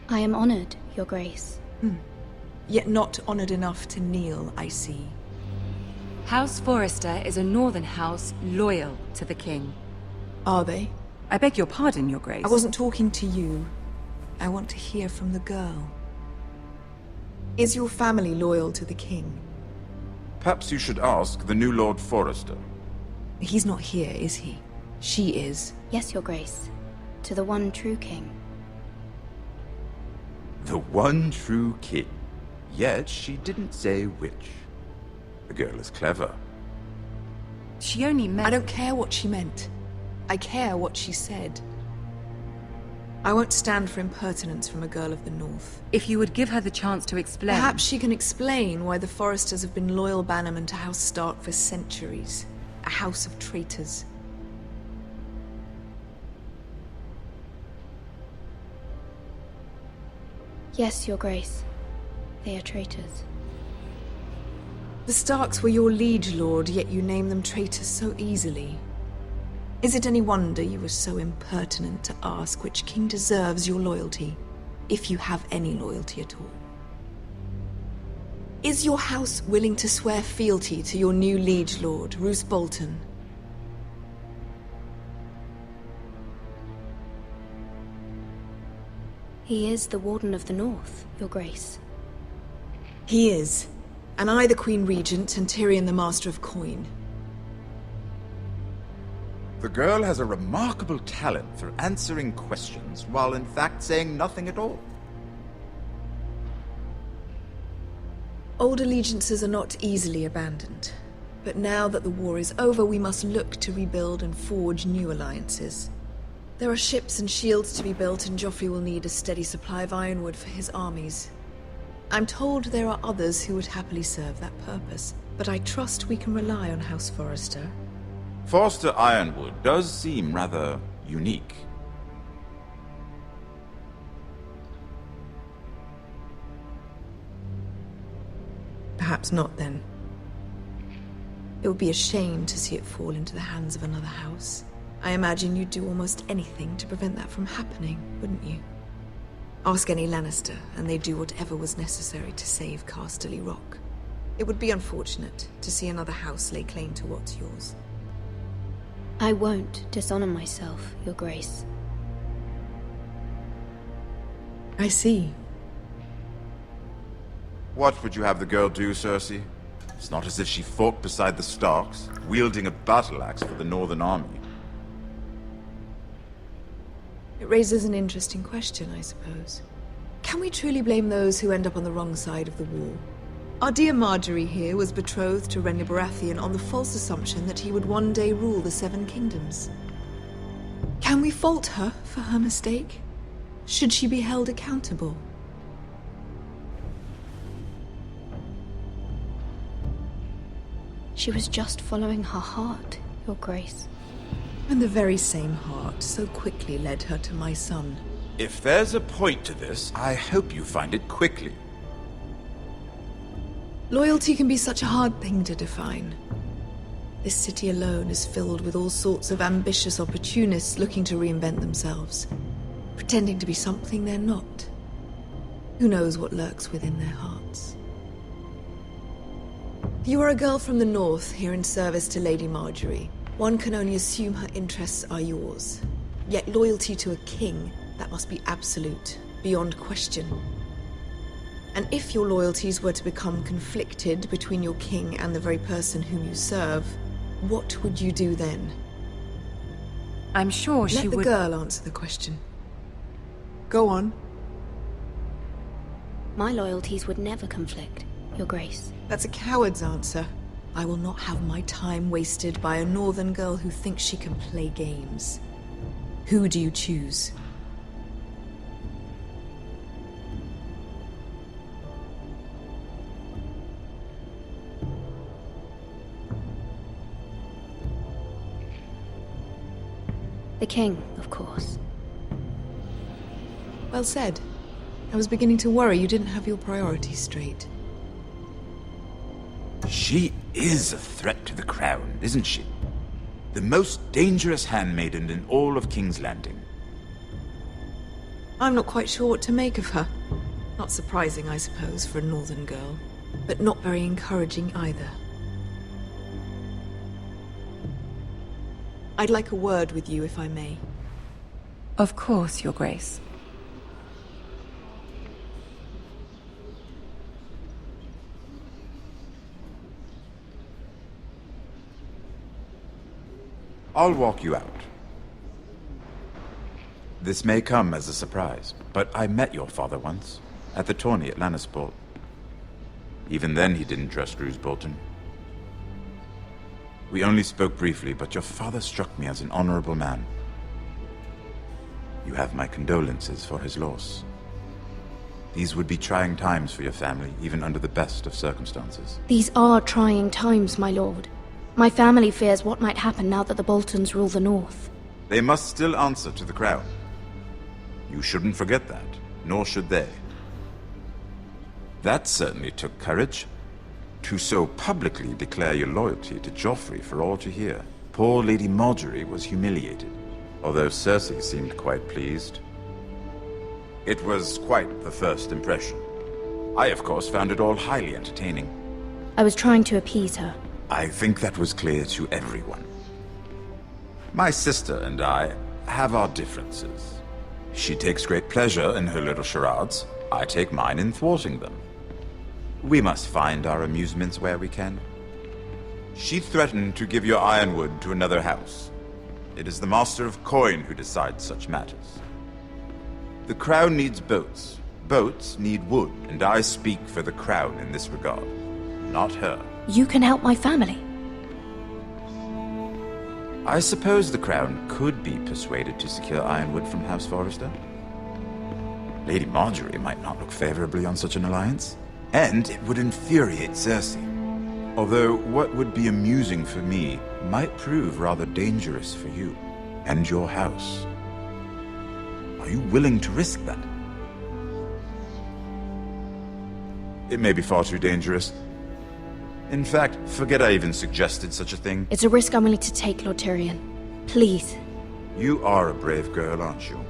I am honored, Your Grace. Yet not honored enough to kneel, I see. House Forrester is a northern house loyal to the king. Are they? I beg your pardon, Your Grace. I wasn't talking to you. I want to hear from the girl. Is your family loyal to the king? Perhaps you should ask the new Lord Forrester. He's not here, is he? She is. Yes, Your Grace. To the one true king. The one true king. Yet she didn't say which. The girl is clever. She only meant... I don't care what she meant. I care what she said. I won't stand for impertinence from a girl of the North. If you would give her the chance to explain... Perhaps she can explain why the Forresters have been loyal bannermen to House Stark for centuries. A house of traitors. Yes, Your Grace. They are traitors. The Starks were your liege lord, yet you name them traitors so easily. Is it any wonder you were so impertinent to ask which king deserves your loyalty, if you have any loyalty at all? Is your house willing to swear fealty to your new liege lord, Roose Bolton? He is the Warden of the North, Your Grace. He is. And I the Queen Regent, and Tyrion the Master of Coin. The girl has a remarkable talent for answering questions, while in fact saying nothing at all. Old allegiances are not easily abandoned. But now that the war is over, we must look to rebuild and forge new alliances. There are ships and shields to be built, and Joffrey will need a steady supply of ironwood for his armies. I'm told there are others who would happily serve that purpose, but I trust we can rely on House Forrester. Forster Ironwood does seem rather unique. Perhaps not, then. It would be a shame to see it fall into the hands of another house. I imagine you'd do almost anything to prevent that from happening, wouldn't you? Ask any Lannister, and they'd do whatever was necessary to save Casterly Rock. It would be unfortunate to see another house lay claim to what's yours. I won't dishonor myself, Your Grace. I see. What would you have the girl do, Cersei? It's not as if she fought beside the Starks, wielding a battle axe for the Northern Army. It raises an interesting question, I suppose. Can we truly blame those who end up on the wrong side of the war? Our dear Marjorie here was betrothed to Renly Baratheon on the false assumption that he would one day rule the Seven Kingdoms. Can we fault her for her mistake? Should she be held accountable? She was just following her heart, Your Grace. And the very same heart so quickly led her to my son. If there's a point to this, I hope you find it quickly. Loyalty can be such a hard thing to define. This city alone is filled with all sorts of ambitious opportunists looking to reinvent themselves, pretending to be something they're not. Who knows what lurks within their hearts? You are a girl from the north, here in service to Lady Marjorie. One can only assume her interests are yours. Yet loyalty to a king, that must be absolute, beyond question. And if your loyalties were to become conflicted between your king and the very person whom you serve, what would you do then? I'm sure she would... Let the girl answer the question. Go on. My loyalties would never conflict, Your Grace. That's a coward's answer. I will not have my time wasted by a northern girl who thinks she can play games. Who do you choose? The king, of course. Well said. I was beginning to worry you didn't have your priorities straight. She is a threat to the crown, isn't she? The most dangerous handmaiden in all of King's Landing. I'm not quite sure what to make of her. Not surprising, I suppose, for a northern girl, but not very encouraging either. I'd like a word with you, if I may. Of course, Your Grace. I'll walk you out. This may come as a surprise, but I met your father once, at the tourney at Lannisport. Even then he didn't trust Roose Bolton. We only spoke briefly, but your father struck me as an honorable man. You have my condolences for his loss. These would be trying times for your family, even under the best of circumstances. These are trying times, my lord. My family fears what might happen now that the Boltons rule the North. They must still answer to the crown. You shouldn't forget that, nor should they. That certainly took courage. To so publicly declare your loyalty to Joffrey for all to hear. Poor Lady Margaery was humiliated, although Cersei seemed quite pleased. It was quite the first impression. I, of course, found it all highly entertaining. I was trying to appease her. I think that was clear to everyone. My sister and I have our differences. She takes great pleasure in her little charades. I take mine in thwarting them. We must find our amusements where we can. She threatened to give your ironwood to another house. It is the Master of Coin who decides such matters. The crown needs boats. Boats need wood, and I speak for the crown in this regard, not her. You can help my family. I suppose the crown could be persuaded to secure ironwood from House Forrester. Lady Margaery might not look favorably on such an alliance. And it would infuriate Cersei. Although what would be amusing for me might prove rather dangerous for you and your house. Are you willing to risk that? It may be far too dangerous. In fact, forget I even suggested such a thing. It's a risk I'm willing to take, Lord Tyrion. Please. You are a brave girl, aren't you?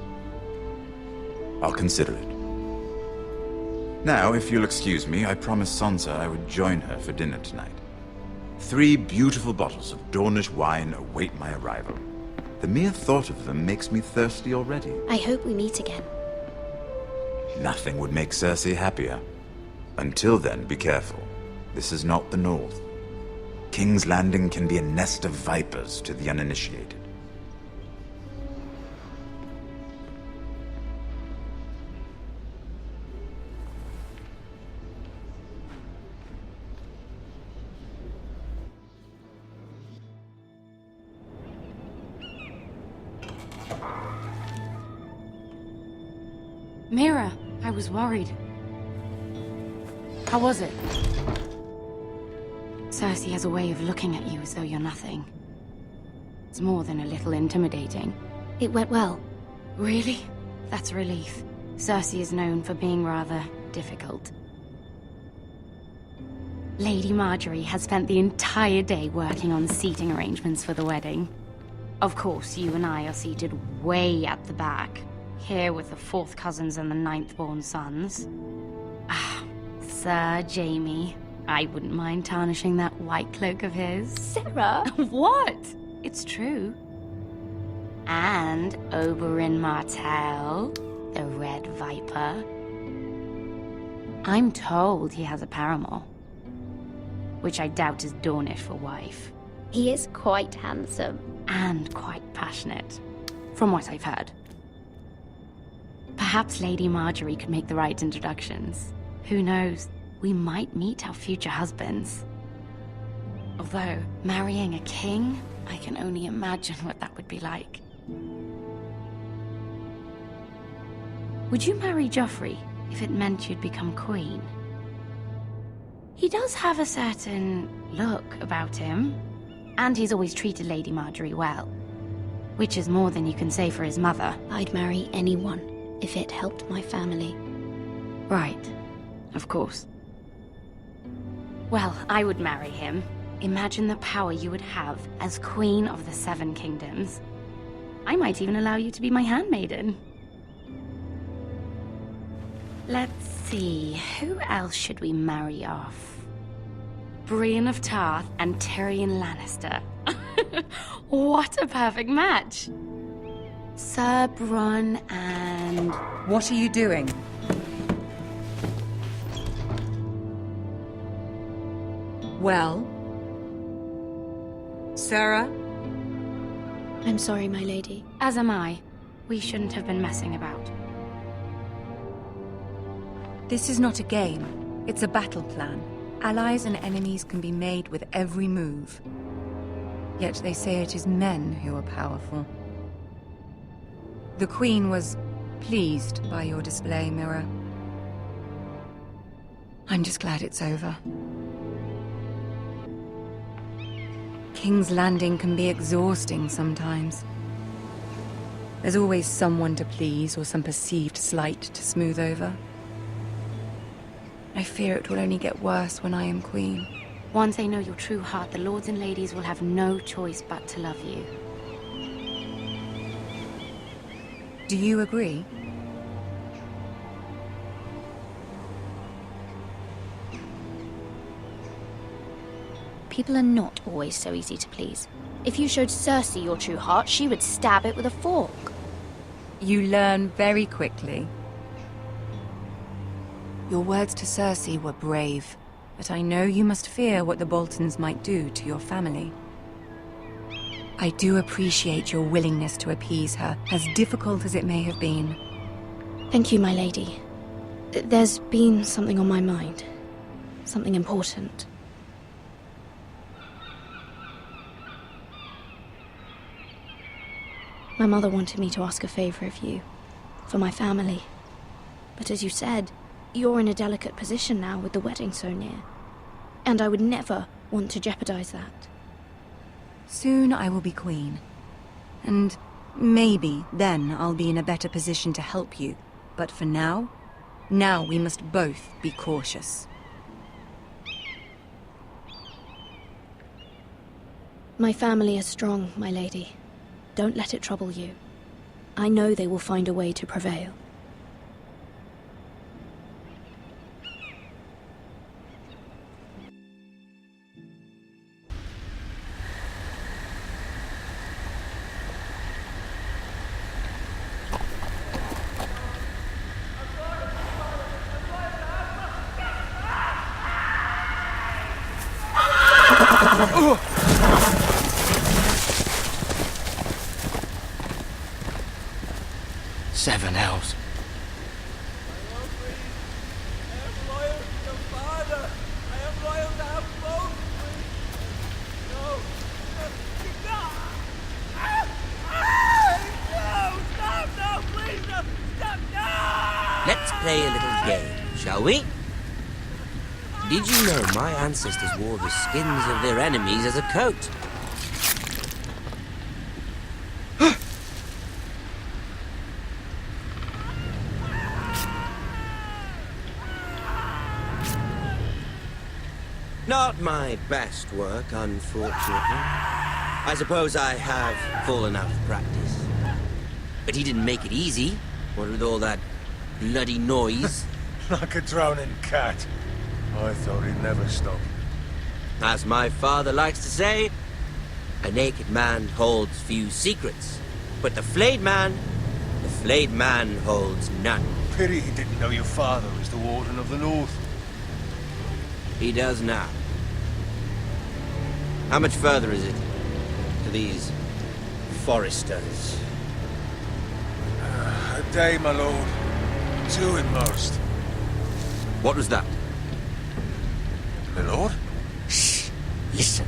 I'll consider it. Now, if you'll excuse me, I promised Sansa I would join her for dinner tonight. 3 beautiful bottles of Dornish wine await my arrival. The mere thought of them makes me thirsty already. I hope we meet again. Nothing would make Cersei happier. Until then, be careful. This is not the North. King's Landing can be a nest of vipers to the uninitiated. Mira, I was worried. How was it? Cersei has a way of looking at you as though you're nothing. It's more than a little intimidating. It went well. Really? That's a relief. Cersei is known for being rather difficult. Lady Margaery has spent the entire day working on seating arrangements for the wedding. Of course, you and I are seated way at the back, here with the 4th cousins and the 9th-born sons. Ah, Sir Jaime. I wouldn't mind tarnishing that white cloak of his. Sarah! What? It's true. And Oberyn Martell, the Red Viper. I'm told he has a paramour, which I doubt is Dornish for wife. He is quite handsome. And quite passionate, from what I've heard. Perhaps Lady Margaery could make the right introductions. Who knows? we might meet our future husbands. Although, marrying a king, I can only imagine what that would be like. Would you marry Joffrey if it meant you'd become queen? He does have a certain look about him, and he's always treated Lady Marjorie well. Which is more than you can say for his mother. I'd marry anyone if it helped my family. Right. Of course. Well, I would marry him. Imagine the power you would have as Queen of the Seven Kingdoms. I might even allow you to be my handmaiden. Let's see, who else should we marry off? Brienne of Tarth and Tyrion Lannister. What a perfect match! Sir Bronn and... What are you doing? Well? Sarah? I'm sorry, my lady. As am I. We shouldn't have been messing about. This is not a game. It's a battle plan. Allies and enemies can be made with every move. Yet they say it is men who are powerful. The Queen was pleased by your display, Mira. I'm just glad it's over. King's Landing can be exhausting sometimes. There's always someone to please or some perceived slight to smooth over. I fear it will only get worse when I am queen. Once they know your true heart, the lords and ladies will have no choice but to love you. Do you agree? People are not always so easy to please. If you showed Cersei your true heart, she would stab it with a fork. You learn very quickly. Your words to Cersei were brave, but I know you must fear what the Boltons might do to your family. I do appreciate your willingness to appease her, as difficult as it may have been. Thank you, my lady. There's been something on my mind. Something important. My mother wanted me to ask a favor of you, for my family. But as you said, you're in a delicate position now with the wedding so near. And I would never want to jeopardize that. Soon I will be queen. And maybe then I'll be in a better position to help you. But for now we must both be cautious. My family is strong, my lady. Don't let it trouble you. I know they will find a way to prevail. Seven hells. Let's play a little game, shall we? Did you know my ancestors wore the skins of their enemies as a coat? Not my best work, unfortunately. I suppose I have fallen out of practice. But he didn't make it easy, what with all that bloody noise. Like a drowning cat. I thought he'd never stop. As my father likes to say, a naked man holds few secrets. But the flayed man holds none. Pity he didn't know your father was the Warden of the North. He does now. How much further is it to these foresters? A day, my lord. Two at most. What was that? my lord. Shh! Listen.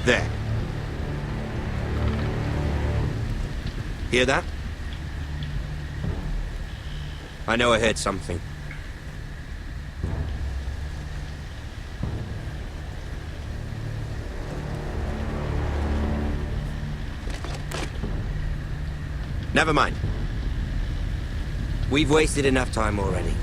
There. Hear that? I know I heard something. Never mind. We've wasted enough time already.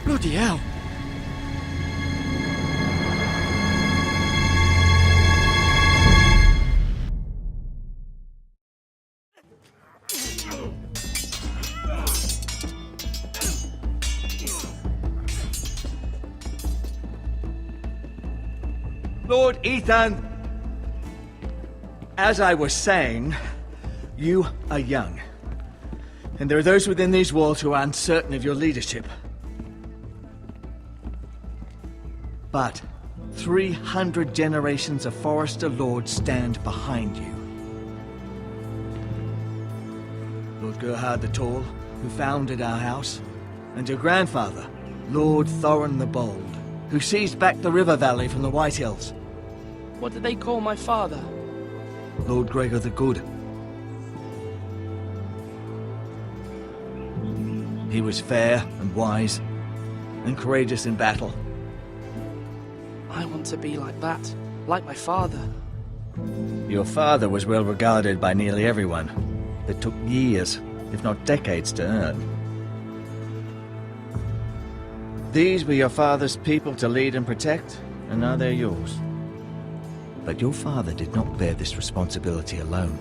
Bloody hell. Lord Ethan! As I was saying, you are young. And there are those within these walls who are uncertain of your leadership. But 300 generations of Forester Lords stand behind you. Lord Gerhard the Tall, who founded our house, and your grandfather, Lord Thorin the Bold, who seized back the river valley from the White Hills. What did they call my father? Lord Gregor the Good. He was fair and wise, and courageous in battle. I want to be like that, like my father. Your father was well regarded by nearly everyone. It took years, if not decades, to earn. These were your father's people to lead and protect, and now they're yours. But your father did not bear this responsibility alone.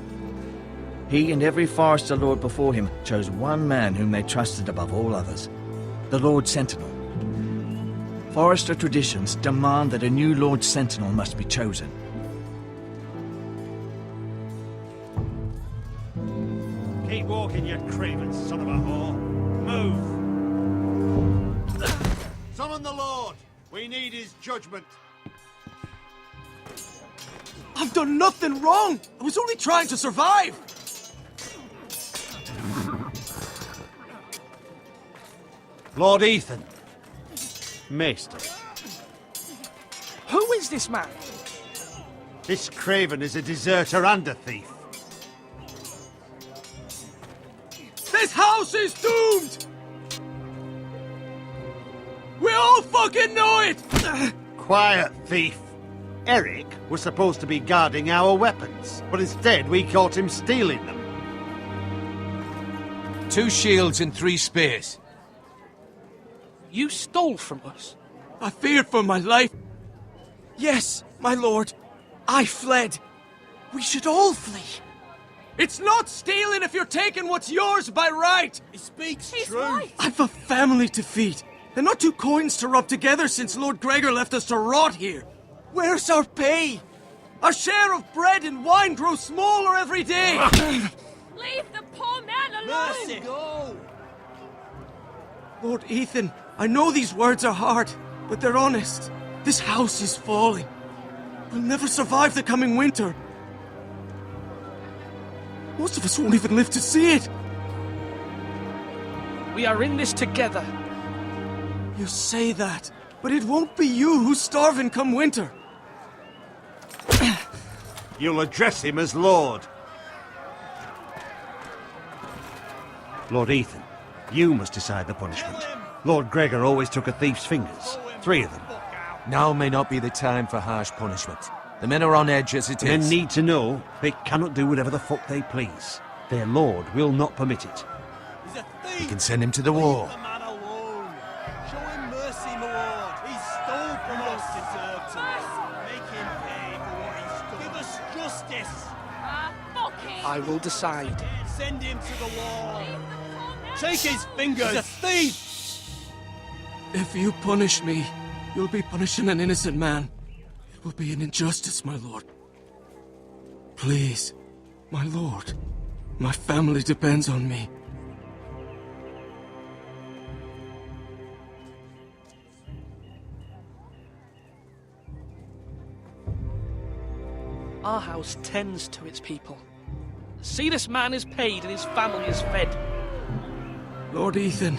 He and every Forester Lord before him chose one man whom they trusted above all others, the Lord Sentinel. Forester traditions demand that a new Lord Sentinel must be chosen. Keep walking, you craven son of a whore. Move! Summon the Lord! We need his judgment. I've done nothing wrong! I was only trying to survive! Lord Ethan. Maester. Who is this man? This craven is a deserter and a thief. This house is doomed! We all fucking know it! Quiet, thief. Eric was supposed to be guarding our weapons, but instead we caught him stealing them. 2 shields and 3 spears. You stole from us. I feared for my life. Yes, my lord. I fled. We should all flee. It's not stealing if you're taking what's yours by right. He speaks He's true. right. I've a family to feed, and not 2 coins to rub together since Lord Gregor left us to rot here. Where's our pay? Our share of bread and wine grows smaller every day. Leave the poor man alone! Mercy. Go. Lord Ethan, I know these words are hard, but they're honest. This house is falling. We'll never survive the coming winter. Most of us won't even live to see it. We are in this together. You say that, but it won't be you who's starving come winter. You'll address him as Lord. Lord Ethan, you must decide the punishment. Lord Gregor always took a thief's fingers. 3 of them. Now may not be the time for harsh punishment. The men are on edge as it The men is. need to know they cannot do whatever the fuck they please. Their lord will not permit it. He's a thief! You can send him to the war. Leave the man alone. Show him mercy, my lord. He stole from us. Deserve to live. Make him pay for what he stole. Give us justice. I will decide. Send him to the law. Take his fingers. He's a thief! If you punish me, you'll be punishing an innocent man. It will be an injustice, my lord. Please, my lord. My family depends on me. Our house tends to its people. See, this man is paid and his family is fed. Lord Ethan,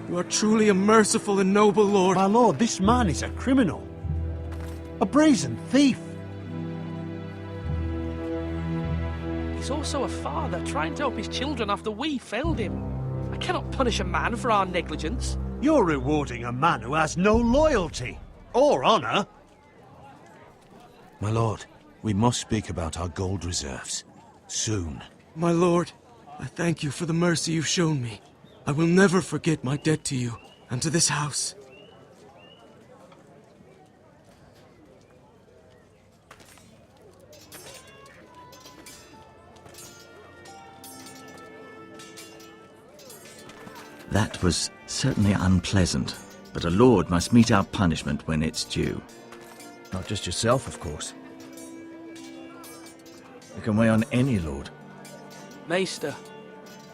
you are truly a merciful and noble lord. My lord, this man is a criminal. A brazen thief. He's also a father trying to help his children after we failed him. I cannot punish a man for our negligence. You're rewarding a man who has no loyalty or honor. My lord, we must speak about our gold reserves. Soon. My lord, I thank you for the mercy you've shown me. I will never forget my debt to you and to this house. That was certainly unpleasant, but a lord must mete out punishment when it's due. Not just yourself, of course. It can weigh on any lord. Maester,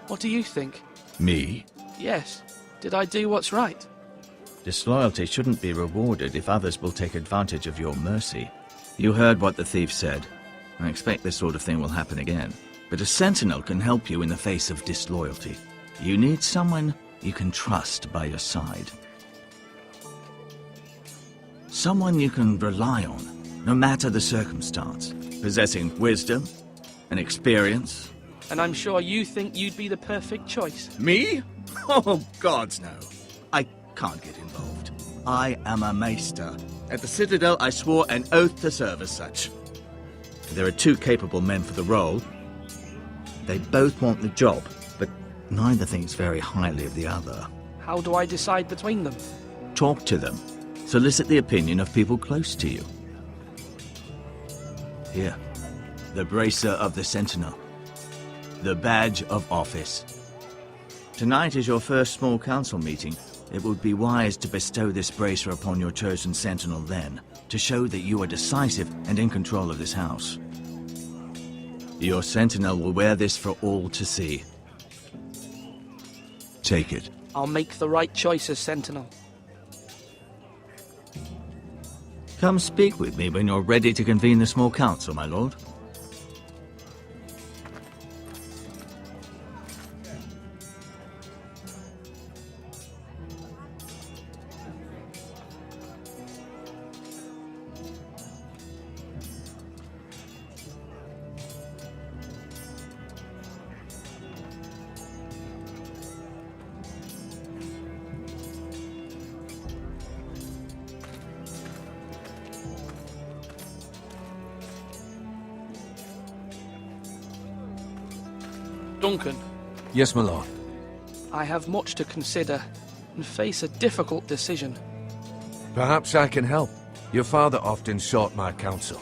what do you think? Me? Yes. Did I do what's right? Disloyalty shouldn't be rewarded if others will take advantage of your mercy. You heard what the thief said. I expect this sort of thing will happen again. But a sentinel can help you in the face of disloyalty. You need someone you can trust by your side. Someone you can rely on, no matter the circumstance. Possessing wisdom and experience. And I'm sure you think you'd be the perfect choice. Me? Oh, gods no. I can't get involved. I am a maester. At the Citadel, I swore an oath to serve as such. There are two capable men for the role. They both want the job, but neither thinks very highly of the other. How do I decide between them? Talk to them. Solicit the opinion of people close to you. Here, the bracer of the Sentinel. The badge of office. Tonight is your first small council meeting. It would be wise to bestow this bracer upon your chosen Sentinel then, to show that you are decisive and in control of this house. Your Sentinel will wear this for all to see. Take it. I'll make the right choice as Sentinel. Come speak with me when you're ready to convene the small council, my lord. Duncan. Yes, my lord. I have much to consider and face a difficult decision. Perhaps I can help. Your father often sought my counsel.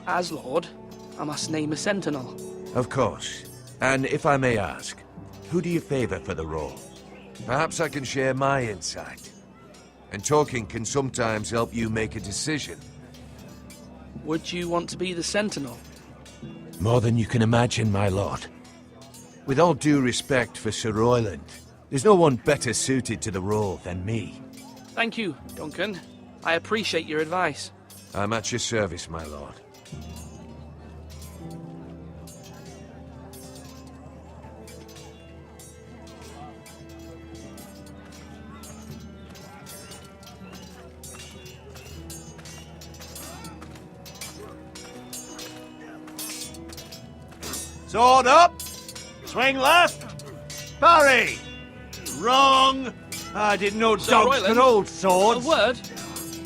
As Lord, I must name a Sentinel. Of course. And if I may ask, who do you favor for the role? Perhaps I can share my insight. And talking can sometimes help you make a decision. Would you want to be the Sentinel? More than you can imagine, my lord. With all due respect for Sir Royland, there's no one better suited to the role than me. Thank you, Duncan. I appreciate your advice. I'm at your service, my lord. Sword up! Swing left! Parry! Wrong! I didn't know Sir dogs Royland, could hold swords. A word?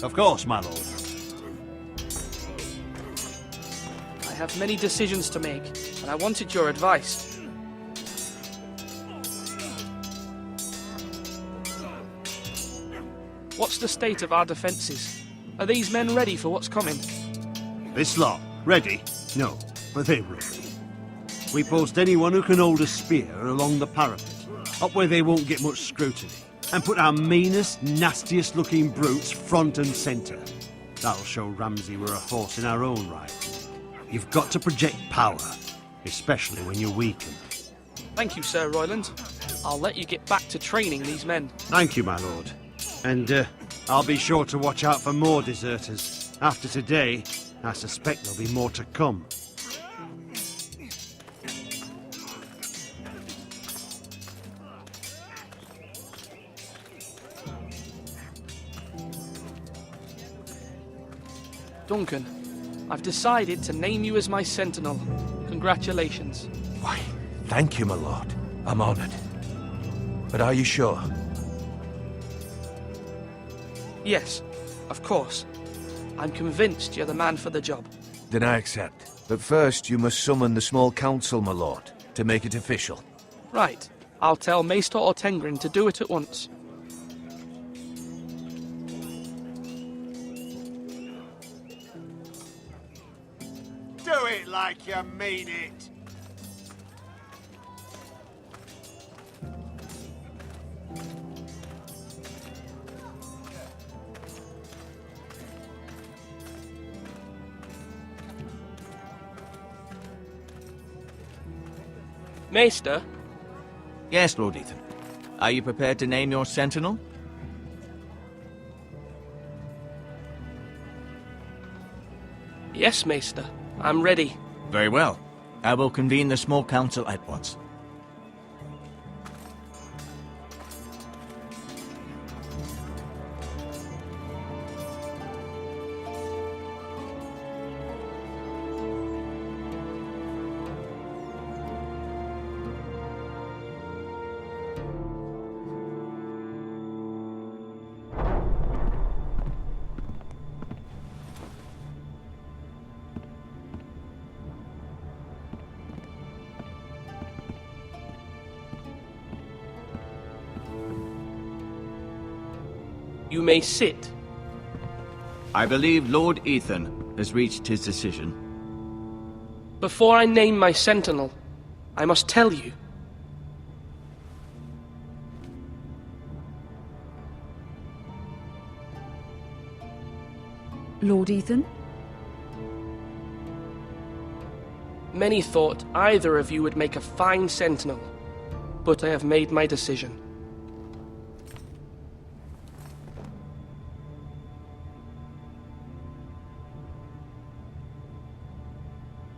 Of course, my lord. have many decisions to make, and I wanted your advice. What's the state of our defences? Are these men ready for what's coming? This lot, ready? No, but they're ready. We post anyone who can hold a spear along the parapet, up where they won't get much scrutiny, and put our meanest, nastiest looking brutes front and centre. That'll show Ramsay we're a force in our own right. You've got to project power, especially when you're weakened. Thank you, Sir Royland. I'll let you get back to training these men. Thank you, my lord. And I'll be sure to watch out for more deserters. After today, I suspect there'll be more to come. Duncan, I've decided to name you as my sentinel. Congratulations. Why, thank you, my lord. I'm honored. But are you sure? Yes, of course. I'm convinced you're the man for the job. Then I accept. But first, you must summon the small council, my lord, to make it official. Right. I'll tell Maester Ortengrin to do it at once. Do it like you mean it! Maester? Yes, Lord Ethan. Are you prepared to name your sentinel? Yes, Maester. I'm ready. Very well. I will convene the small council at once. You may sit. I believe Lord Ethan has reached his decision. Before I name my sentinel, I must tell you. Lord Ethan? Many thought either of you would make a fine sentinel, but I have made my decision.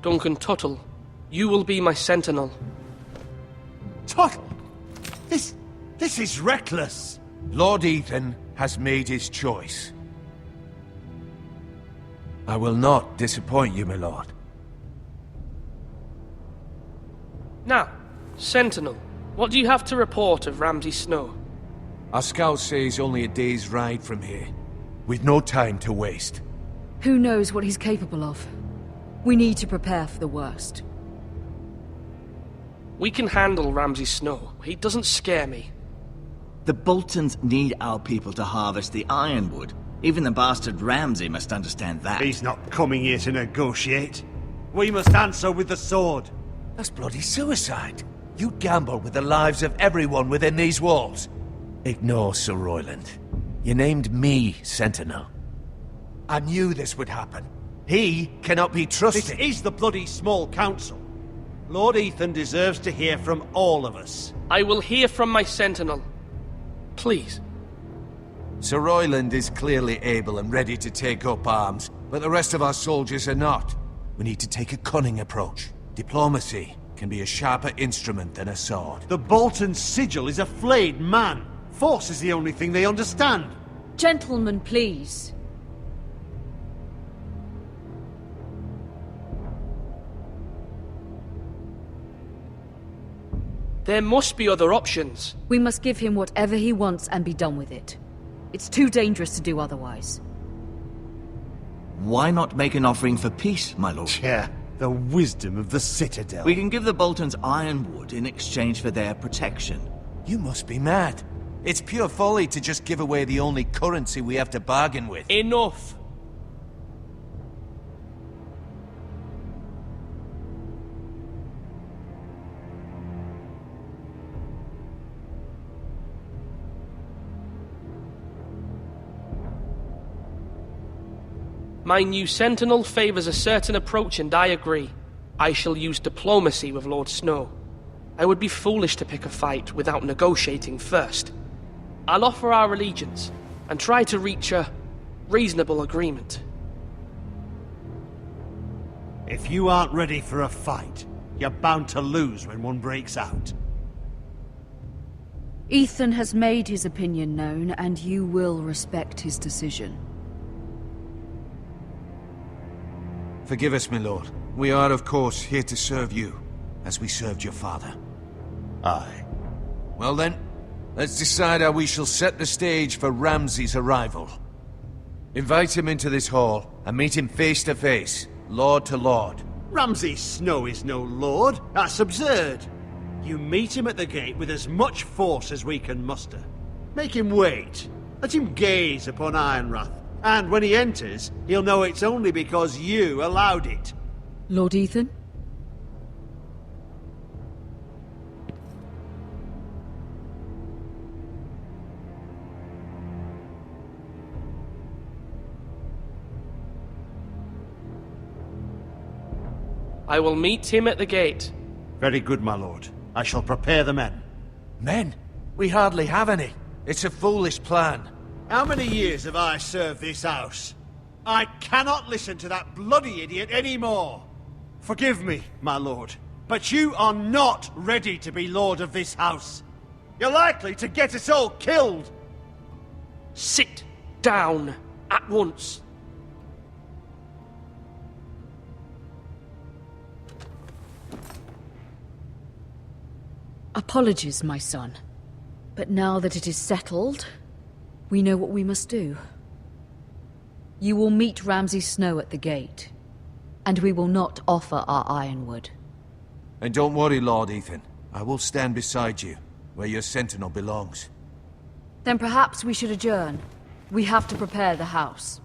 Duncan Tuttle, you will be my sentinel. Tuttle! This is reckless! Lord Ethan has made his choice. I will not disappoint you, my lord. Now, sentinel, what do you have to report of Ramsay Snow? Our scouts say he's only a day's ride from here, with no time to waste. Who knows what he's capable of? We need to prepare for the worst. We can handle Ramsay Snow. He doesn't scare me. The Boltons need our people to harvest the ironwood. Even the bastard Ramsay must understand that. He's not coming here to negotiate. We must answer with the sword. That's bloody suicide. You gamble with the lives of everyone within these walls. Ignore Sir Royland. You named me Sentinel. I knew this would happen. He cannot be trusted. This is the bloody small council. Lord Ethan deserves to hear from all of us. I will hear from my sentinel. Please. Sir Royland is clearly able and ready to take up arms, but the rest of our soldiers are not. We need to take a cunning approach. Diplomacy can be a sharper instrument than a sword. The Bolton sigil is a flayed man. Force is the only thing they understand. Gentlemen, please. There must be other options. We must give him whatever he wants and be done with it. It's too dangerous to do otherwise. Why not make an offering for peace, my lord? Yeah, The wisdom of the Citadel. We can give the Boltons ironwood in exchange for their protection. You must be mad. It's pure folly to just give away the only currency we have to bargain with. Enough! My new sentinel favours a certain approach, and I agree. I shall use diplomacy with Lord Snow. I would be foolish to pick a fight without negotiating first. I'll offer our allegiance, and try to reach a reasonable agreement. If you aren't ready for a fight, you're bound to lose when one breaks out. Ethan has made his opinion known, and you will respect his decision. Forgive us, my lord. We are, of course, here to serve you, as we served your father. Aye. Well then, let's decide how we shall set the stage for Ramsay's arrival. Invite him into this hall, and meet him face to face, lord to lord. Ramsay Snow is no lord. That's absurd. You meet him at the gate with as much force as we can muster. Make him wait. Let him gaze upon Ironrath. And when he enters, he'll know it's only because you allowed it. Lord Ethan? I will meet him at the gate. Very good, my lord. I shall prepare the men. Men? We hardly have any. It's a foolish plan. How many years have I served this house? I cannot listen to that bloody idiot anymore. Forgive me, my lord, but you are not ready to be lord of this house. You're likely to get us all killed. Sit down at once. Apologies, my son. But now that it is settled, we know what we must do. You will meet Ramsay Snow at the gate, and we will not offer our ironwood. And don't worry, Lord Ethan. I will stand beside you, where your sentinel belongs. Then perhaps we should adjourn. We have to prepare the house.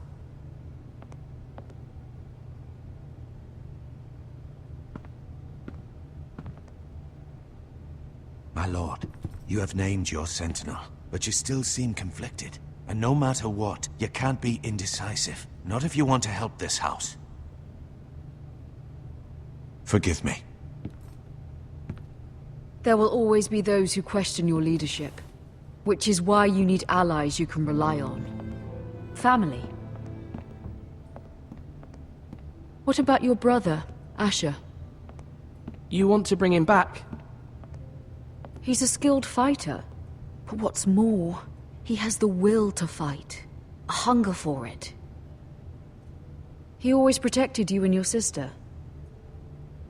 My lord, you have named your sentinel, but you still seem conflicted. And no matter what, you can't be indecisive. Not if you want to help this house. Forgive me. There will always be those who question your leadership, which is why you need allies you can rely on. Family. What about your brother, Asher? You want to bring him back? He's a skilled fighter. But what's more, he has the will to fight. A hunger for it. He always protected you and your sister.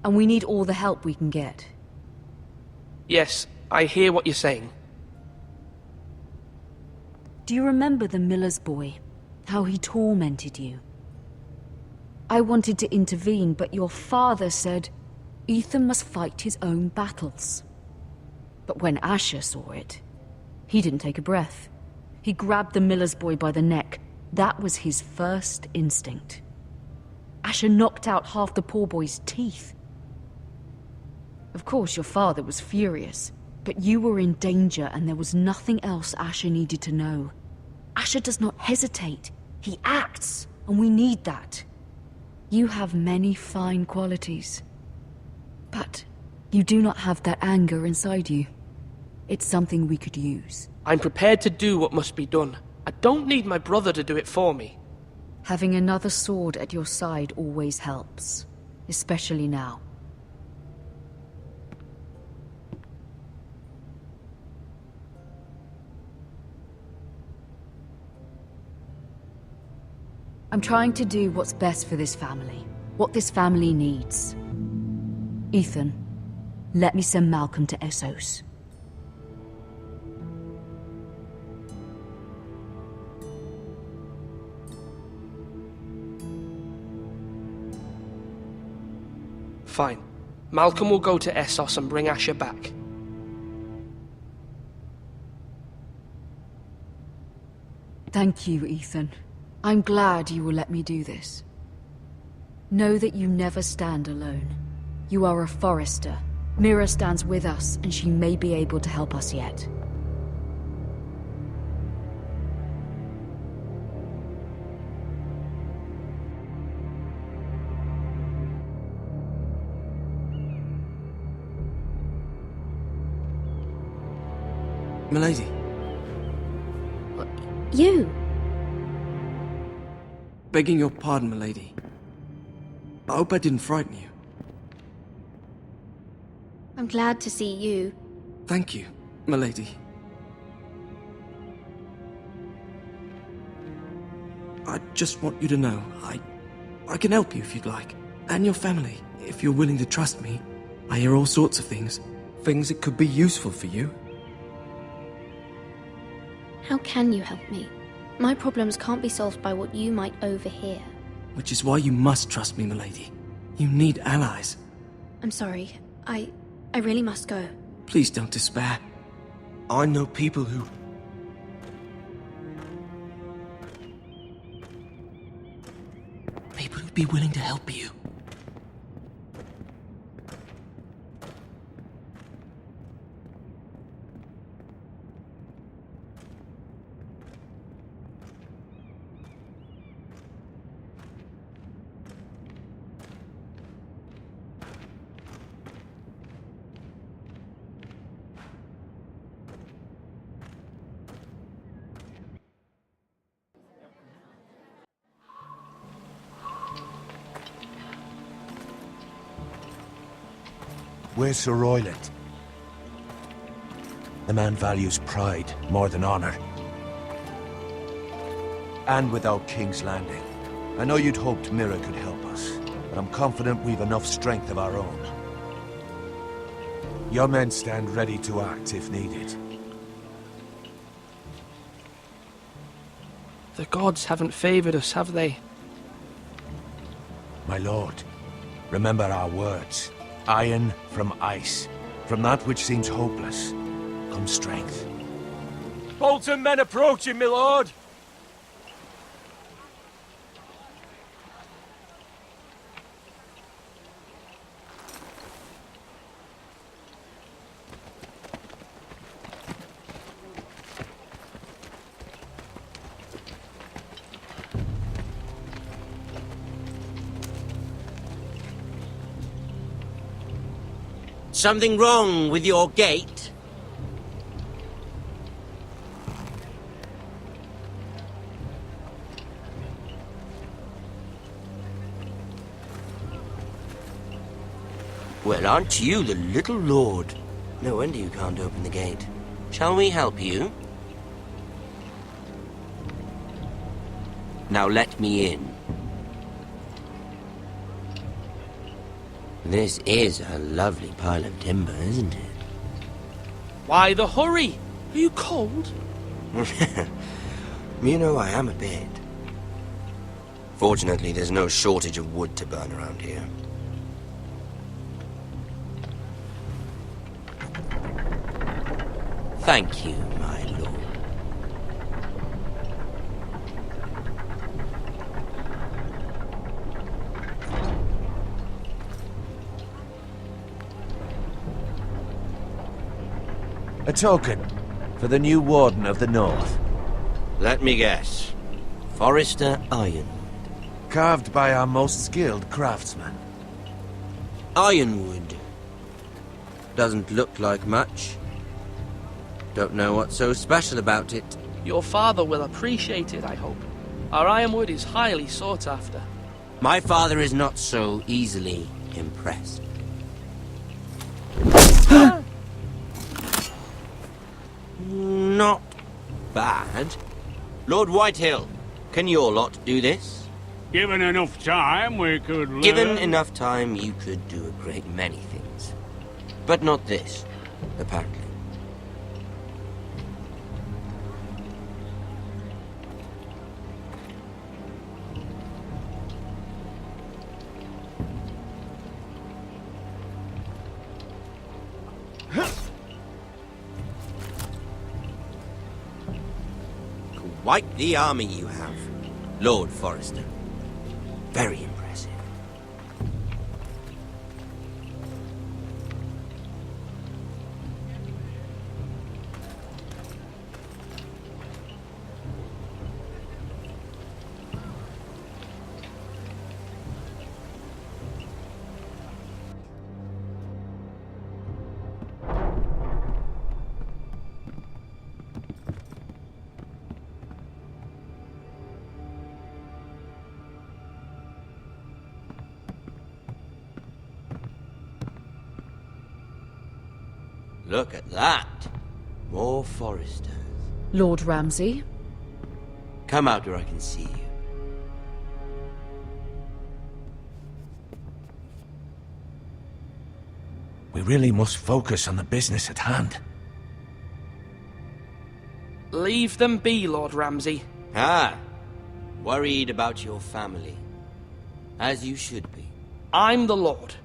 And we need all the help we can get. Yes, I hear what you're saying. Do you remember the miller's boy? How he tormented you? I wanted to intervene, but your father said Ethan must fight his own battles. But when Asher saw it, he didn't take a breath. He grabbed the miller's boy by the neck. That was his first instinct. Asher knocked out half the poor boy's teeth. Of course, your father was furious, but you were in danger and there was nothing else Asher needed to know. Asher does not hesitate. He acts, and we need that. You have many fine qualities, but you do not have that anger inside you. It's something we could use. I'm prepared to do what must be done. I don't need my brother to do it for me. Having another sword at your side always helps, especially now. I'm trying to do what's best for this family, what this family needs. Ethan, let me send Malcolm to Essos. Fine. Malcolm will go to Essos and bring Asher back. Thank you, Ethan. I'm glad you will let me do this. Know that you never stand alone. You are a Forrester. Mira stands with us, and she may be able to help us yet. Milady. You? Begging your pardon, milady. I hope I didn't frighten you. I'm glad to see you. Thank you, milady. I just want you to know, I can help you if you'd like. And your family, if you're willing to trust me. I hear all sorts of things. Things that could be useful for you. How can you help me? My problems can't be solved by what you might overhear. Which is why you must trust me, milady. You need allies. I'm sorry. I really must go. Please don't despair. I know people who... People who'd be willing to help you. Where's Sir Royland? The man values pride more than honor. And without King's Landing. I know you'd hoped Mira could help us, but I'm confident we've enough strength of our own. Your men stand ready to act if needed. The gods haven't favored us, have they? My lord, remember our words. Iron from ice. From that which seems hopeless, comes strength. Bolton men approaching, my lord! Something wrong with your gate? Well, aren't you the little lord? No wonder you can't open the gate. Shall we help you? Now let me in. This is a lovely pile of timber, isn't it? Why the hurry? Are you cold? You know, I am a bit. Fortunately, there's no shortage of wood to burn around here. Thank you, my lord. A token for the new Warden of the North. Let me guess. Forrester Iron. Carved by our most skilled craftsman. Ironwood. Doesn't look like much. Don't know what's so special about it. Your father will appreciate it, I hope. Our ironwood is highly sought after. My father is not so easily impressed. Not bad. Lord Whitehill, can your lot do this? Given enough time, we could learn. Given enough time, you could do a great many things. But not this, apparently. Quite the army you have, Lord Forrester. Very impressive. Look at that. More Forresters. Lord Ramsay? Come out where I can see you. We really must focus on the business at hand. Leave them be, Lord Ramsay. Ah, worried about your family. As you should be. I'm the Lord.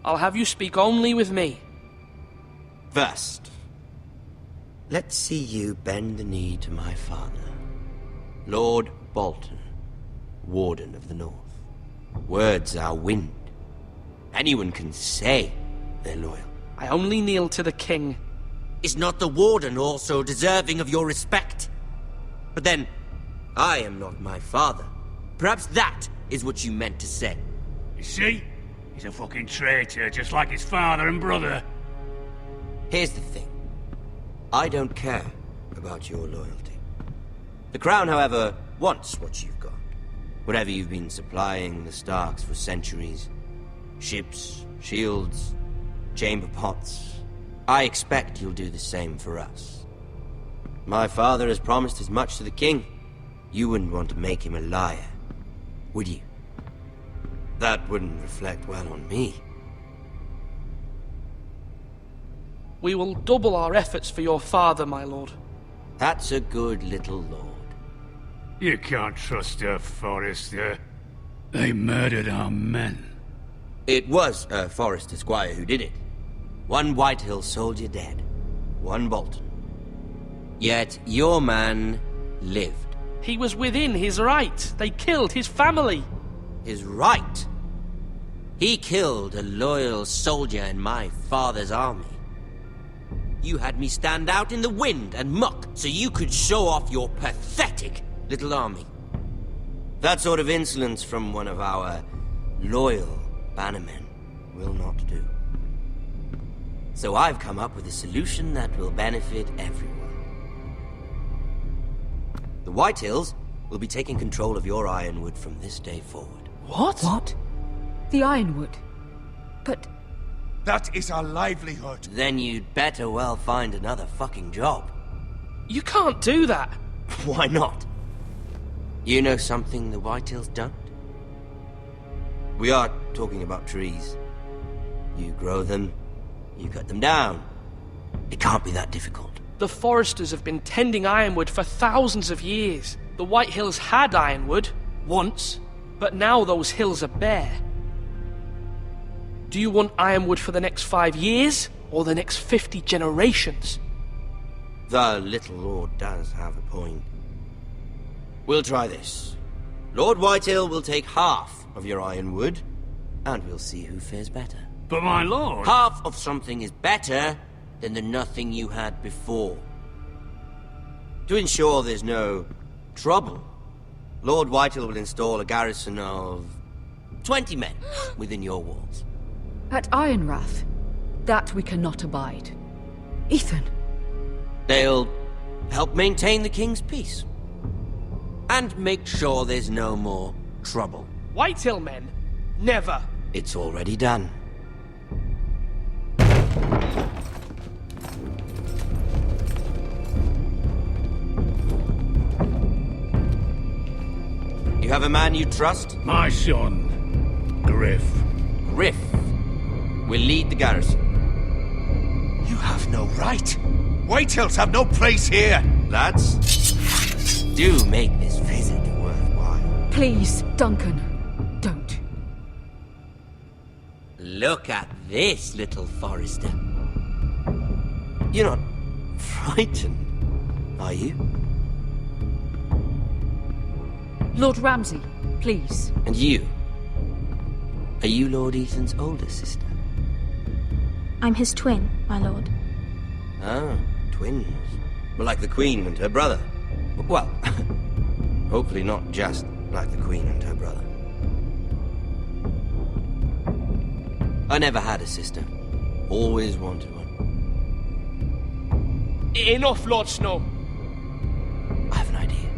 I'll have you speak only with me. First, let's see you bend the knee to my father, Lord Bolton, Warden of the North. Words are wind. Anyone can say they're loyal. I only kneel to the king. Is not the Warden also deserving of your respect? But then, I am not my father. Perhaps that is what you meant to say. You see? He's a fucking traitor, just like his father and brother. Here's the thing. I don't care about your loyalty. The Crown, however, wants what you've got. Whatever you've been supplying the Starks for centuries. Ships, shields, chamber pots. I expect you'll do the same for us. My father has promised as much to the king. You wouldn't want to make him a liar, would you? That wouldn't reflect well on me. We will double our efforts for your father, my lord. That's a good little lord. You can't trust her, Forrester. They murdered our men. It was a Forrester squire who did it. One Whitehill soldier dead. One Bolton. Yet your man lived. He was within his right. They killed his family. His right? He killed a loyal soldier in my father's army. You had me stand out in the wind and muck so you could show off your pathetic little army. That sort of insolence from one of our loyal bannermen will not do. So I've come up with a solution that will benefit everyone. The Whitehills will be taking control of your Ironwood from this day forward. What? What? The Ironwood? But... That is our livelihood. Then you'd better well find another fucking job. You can't do that. Why not? You know something the Whitehills don't? We are talking about trees. You grow them, you cut them down. It can't be that difficult. The Foresters have been tending Ironwood for thousands of years. The Whitehills had Ironwood, once, but now those hills are bare. Do you want Ironwood for the next 5 years, or the next 50 generations? The little lord does have a point. We'll try this. Lord Whitehill will take half of your Ironwood, and we'll see who fares better. But my lord... Half of something is better than the nothing you had before. To ensure there's no trouble, Lord Whitehill will install a garrison of 20 men within your walls. At Ironrath? That we cannot abide. Ethan! They'll help maintain the king's peace. And make sure there's no more trouble. Whitehill men? Never. It's already done. You have a man you trust? My son, Griff. Griff will lead the garrison. You have no right. Whitehills have no place here. Lads, do make this visit worthwhile. Please, Duncan, don't. Look at this, little Forrester. You're not frightened, are you? Lord Ramsay, please. And you? Are you Lord Ethan's older sister? I'm his twin, my lord. Ah, twins. Well, like the Queen and her brother. Well, hopefully not just like the Queen and her brother. I never had a sister. Always wanted one. Enough, Lord Snow. I have an idea.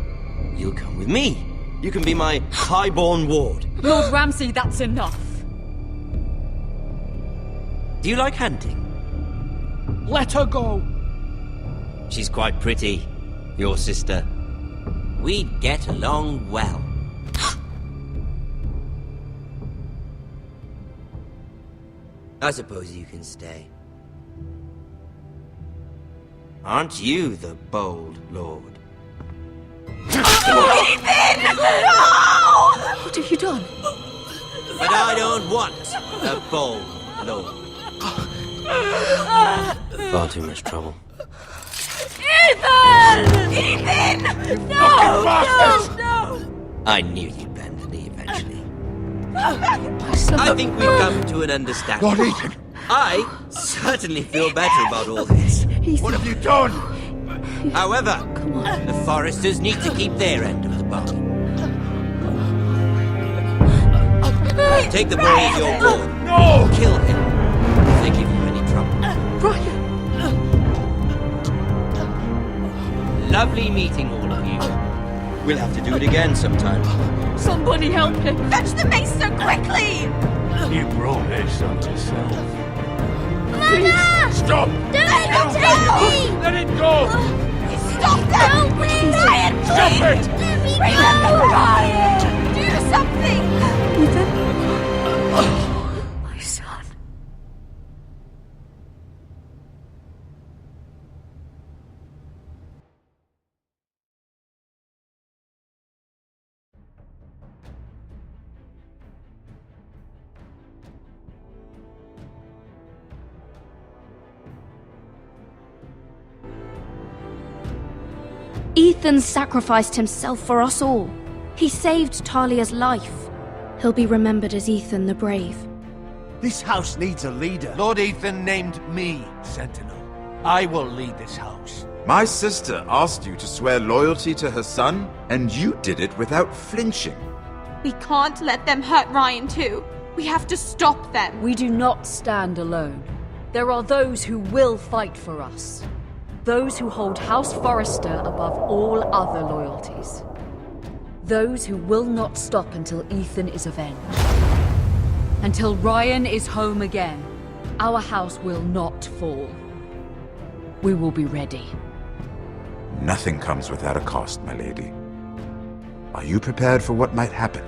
You'll come with me. You can be my highborn ward. Lord Ramsay, that's enough. Do you like hunting? Let her go. She's quite pretty, your sister. We'd get along well. I suppose you can stay. Aren't you the bold lord? Ethan! No! What have you done? But I don't want a bold lord. Far too much trouble. Ethan! Ethan! No! No! I knew you'd bend the knee eventually. I think we've come to an understanding. Lord Ethan! I certainly feel better about all this. What have you done? However, the Foresters need to keep their end of the bargain. Take the boy as your ward. No! Kill him if they give you any trouble. Brian! Lovely meeting all of you. We'll have to do it again sometime. Somebody help him! Fetch the mace so quickly! You brought this on yourself. Mama! Stop! Don't let him take me! Let it go! Stop them! Don't please! Ryan, Stop please! it! Let me Bring go! him to Ryan! Do something! Ethan? My son. Ethan sacrificed himself for us all. He saved Talia's life. He'll be remembered as Ethan the Brave. This house needs a leader. Lord Ethan named me Sentinel. I will lead this house. My sister asked you to swear loyalty to her son, and you did it without flinching. We can't let them hurt Ryan too. We have to stop them. We do not stand alone. There are those who will fight for us. Those who hold House Forrester above all other loyalties. Those who will not stop until Ethan is avenged. Until Ryan is home again, our house will not fall. We will be ready. Nothing comes without a cost, my lady. Are you prepared for what might happen?